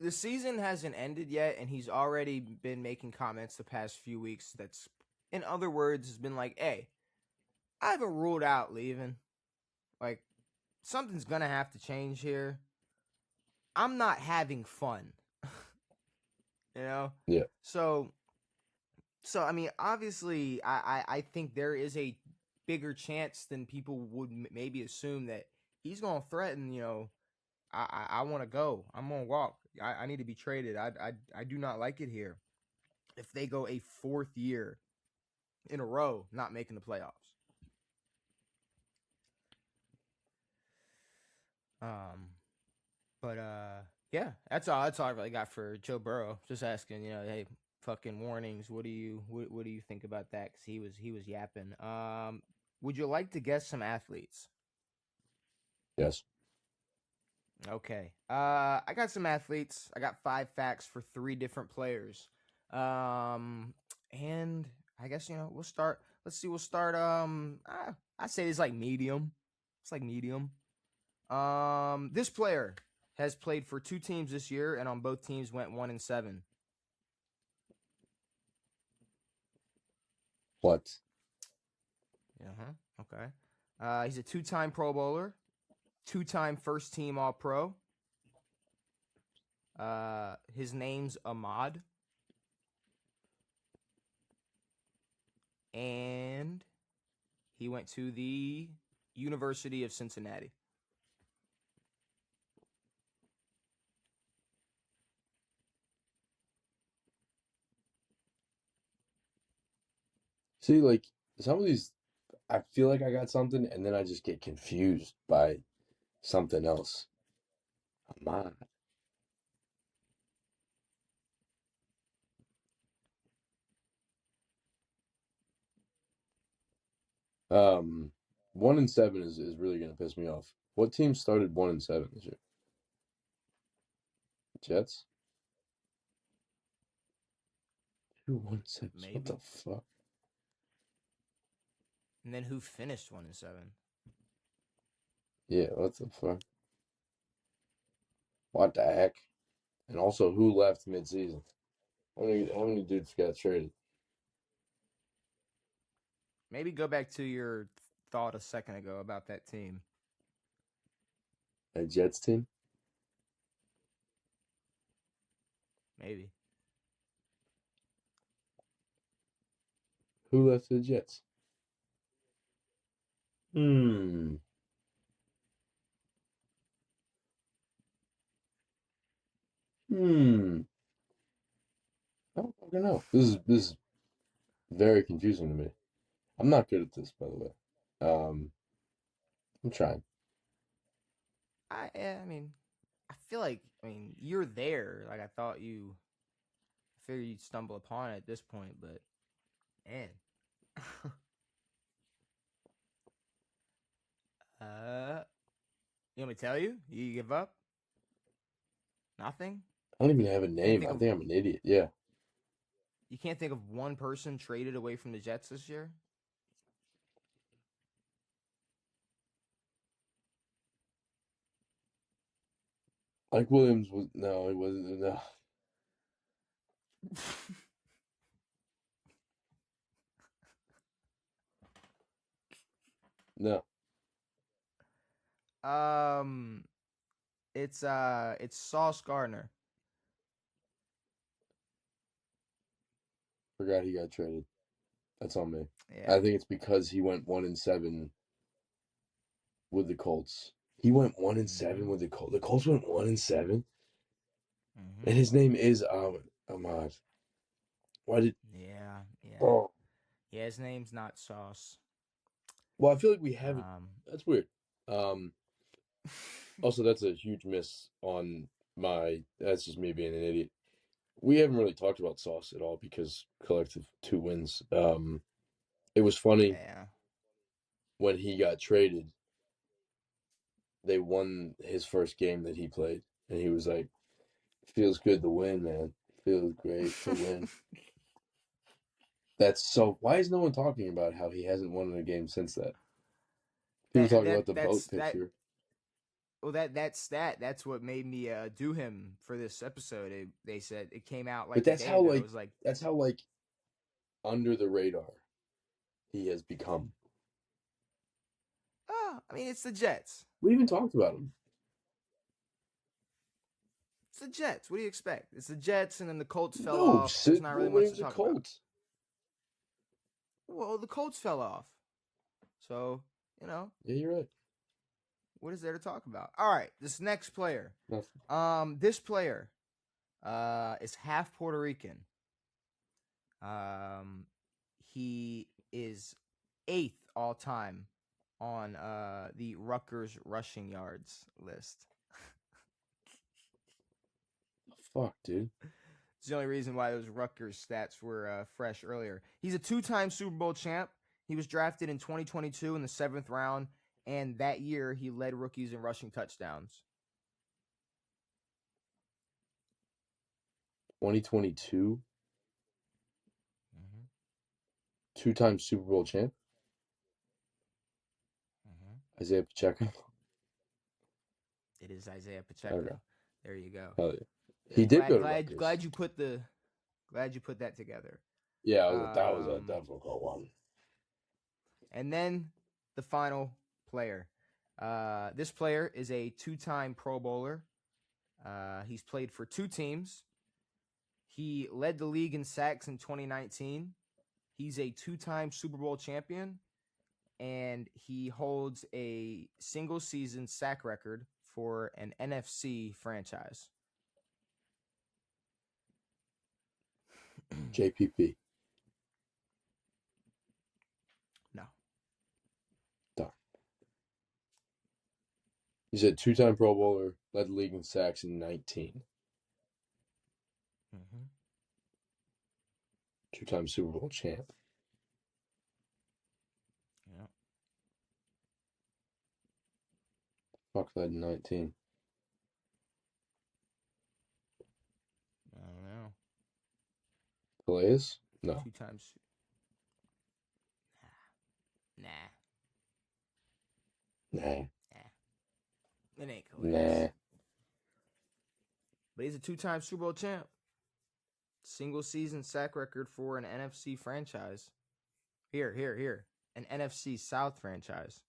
the season hasn't ended yet, and he's already been making comments the past few weeks. That's, in other words, has been like, "Hey, I haven't ruled out leaving. Like, something's gonna have to change here. I'm not having fun." you know. Yeah, So, I mean, obviously, I think there is a bigger chance than people would maybe assume that he's gonna threaten. I want to go. I'm gonna walk. I need to be traded. I do not like it here. If they go a fourth year in a row not making the playoffs. But yeah, that's all I really got for Joe Burrow. Just asking, hey, fucking warnings. What do you think about that? Because he was yapping. Would you like to guess some athletes? yes. Okay. I got some athletes. I got 5 facts for 3 different players. And I guess we'll start. Let's see. We'll start. I say it's like medium. It's like medium. This player has played for 2 teams this year, and on both teams went 1-7. What? Okay. He's a 2-time Pro Bowler, 2-time first team All Pro. His name's Ahmad. And he went to the University of Cincinnati. See, like some of these, I feel like I got something, and then I just get confused by something else. Ahmad. Um, 1-7 is really gonna piss me off. What team started 1-7 this year? Jets. 2-1-7. What Maybe. the fuck? And then who finished 1-7? Yeah, what the fuck? What the heck? And also, who left mid-season? How many dudes got traded? Maybe go back to your thought a second ago about that team. A Jets team? Maybe. Who left the Jets? Hmm. Hmm. I don't fucking know. This is very confusing to me. I'm not good at this, by the way. I'm trying. I mean, I feel like you're there. Like I figured you'd stumble upon it at this point, but man. You want me to tell you? You give up? Nothing? I don't even have a Can't name. think I of think I'm an idiot. Yeah. you can't think of one person traded away from the Jets this year? Mike Williams was no, he wasn't. No. No. um it's Sauce Gardner. Forgot he got traded. That's on me. Yeah. I think it's because he went 1-7 with the Colts. He went 1-7 Mhm. with the Colts. The Colts went 1-7, and Mhm. his name is Ahmad. Why did? Yeah, yeah. Oh, Yeah, his name's not Sauce. well, I feel like we haven't. Um That's weird. Um, Also, that's a huge miss on my. That's just me being an idiot. We haven't really talked about Sauce at all because collective 2 wins. It was funny yeah. when he got traded. They won his first game that he played, and he was like, "Feels good to win, man. Feels great to win." That's so. Why is no one talking about how he hasn't won in a game since that? People that talk that about the that's boat that picture, well that's what made me do him for this episode. They said it came out but like a day ago. It was like, that's how like under the radar he has become. oh, I mean, it's the Jets. We even talked about him. It's the Jets. What do you expect? It's the Jets, and then the Colts fell No, off. There's Sid, not really when he much to was a talk about. Colt. Well, the Colts fell off. So, Yeah, you're right. what is there to talk about? All right, this next player. Nothing. This player is half Puerto Rican. He is 8th all time on the Rutgers rushing yards list. Fuck, dude. It's the only reason why those Rutgers stats were fresh earlier. He's a 2-time Super Bowl champ. He was drafted in 2022 in the 7th round, and that year he led rookies in rushing touchdowns. 2022, Mm-hmm. two-time Super Bowl champ, Mm-hmm. Isaiah Pacheco. It is Isaiah Pacheco. Okay. There you go. Hell yeah. He did go to Rutgers. Glad you put that together. Yeah, that was a difficult one. And then the final player. This player is a 2-time Pro Bowler. He's played for 2 teams. He led the league in sacks in 2019. He's a 2-time Super Bowl champion, and he holds a single season sack record for an NFC franchise. JPP. No. Darn. He's a 2-time Pro Bowler, led the league in sacks in 19. Mm-hmm. 2-time Super Bowl champ. Yeah. Fuck, led in 19. I don't know. Calais? No. 2 times. Nah. It ain't Calais. Nah. But he's a 2-time Super Bowl champ. Single season sack record for an NFC franchise. Here. An NFC South franchise.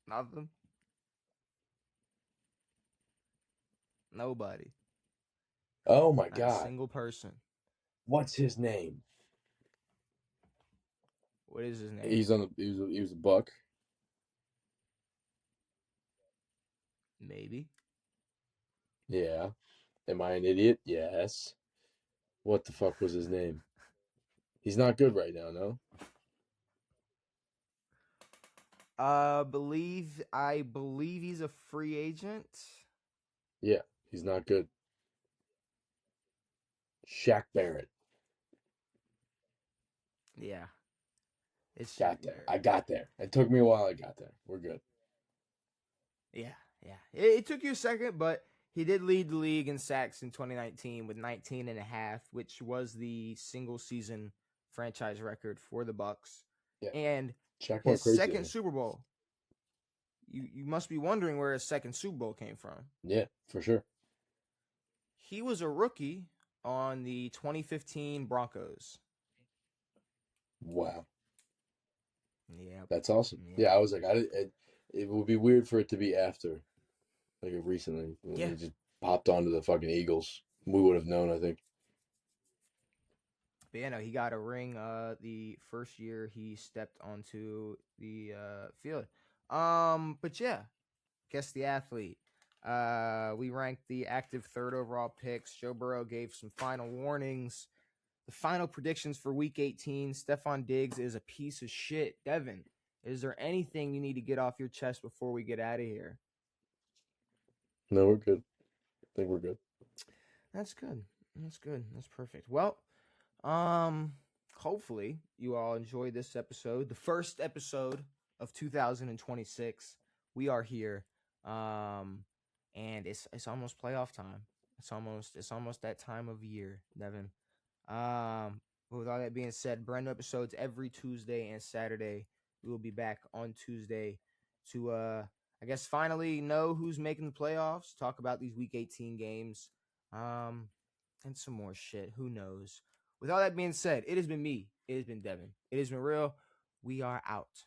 Nothing. Nobody. Oh my Not God. a single person. What's his name? What is his name? He was a Buck. Maybe. Yeah. Am I an idiot? Yes. What the fuck was his name? He's not good right now, no? I believe he's a free agent. Yeah, he's not good. Shaq Barrett. Yeah. It's Got Shaq there. Barrett. I got there. It took me a while. I got there. We're good. Yeah. It took you a second, but he did lead the league in sacks in 2019 with 19 and a half, which was the single season franchise record for the Bucs. Yeah. And Shaq his second Super Bowl. You must be wondering where his second Super Bowl came from. Yeah, for sure. He was a rookie on the 2015 Broncos. Wow. Yeah. That's awesome. Yeah, I was like, it would be weird for it to be after, like recently. Yeah. He just popped onto the fucking Eagles. We would have known, I think. But yeah, no, he got a ring the first year he stepped onto the field. But yeah, guess the athlete. We ranked the active 3rd overall picks. Joe Burrow gave some final warnings. The final predictions for Week 18. Stefon Diggs is a piece of shit. Devin, is there anything you need to get off your chest before we get out of here? No, we're good. I think we're good. That's good. That's perfect. Well, hopefully you all enjoyed this episode, the first episode of 2026. We are here, and it's almost playoff time. It's almost that time of year, Devin. But with all that being said, brand new episodes every Tuesday and Saturday. We will be back on Tuesday to I guess finally know who's making the playoffs, talk about these Week 18 games, and some more shit. Who knows? With all that being said, it has been me. It has been Devin. It has been real. We are out.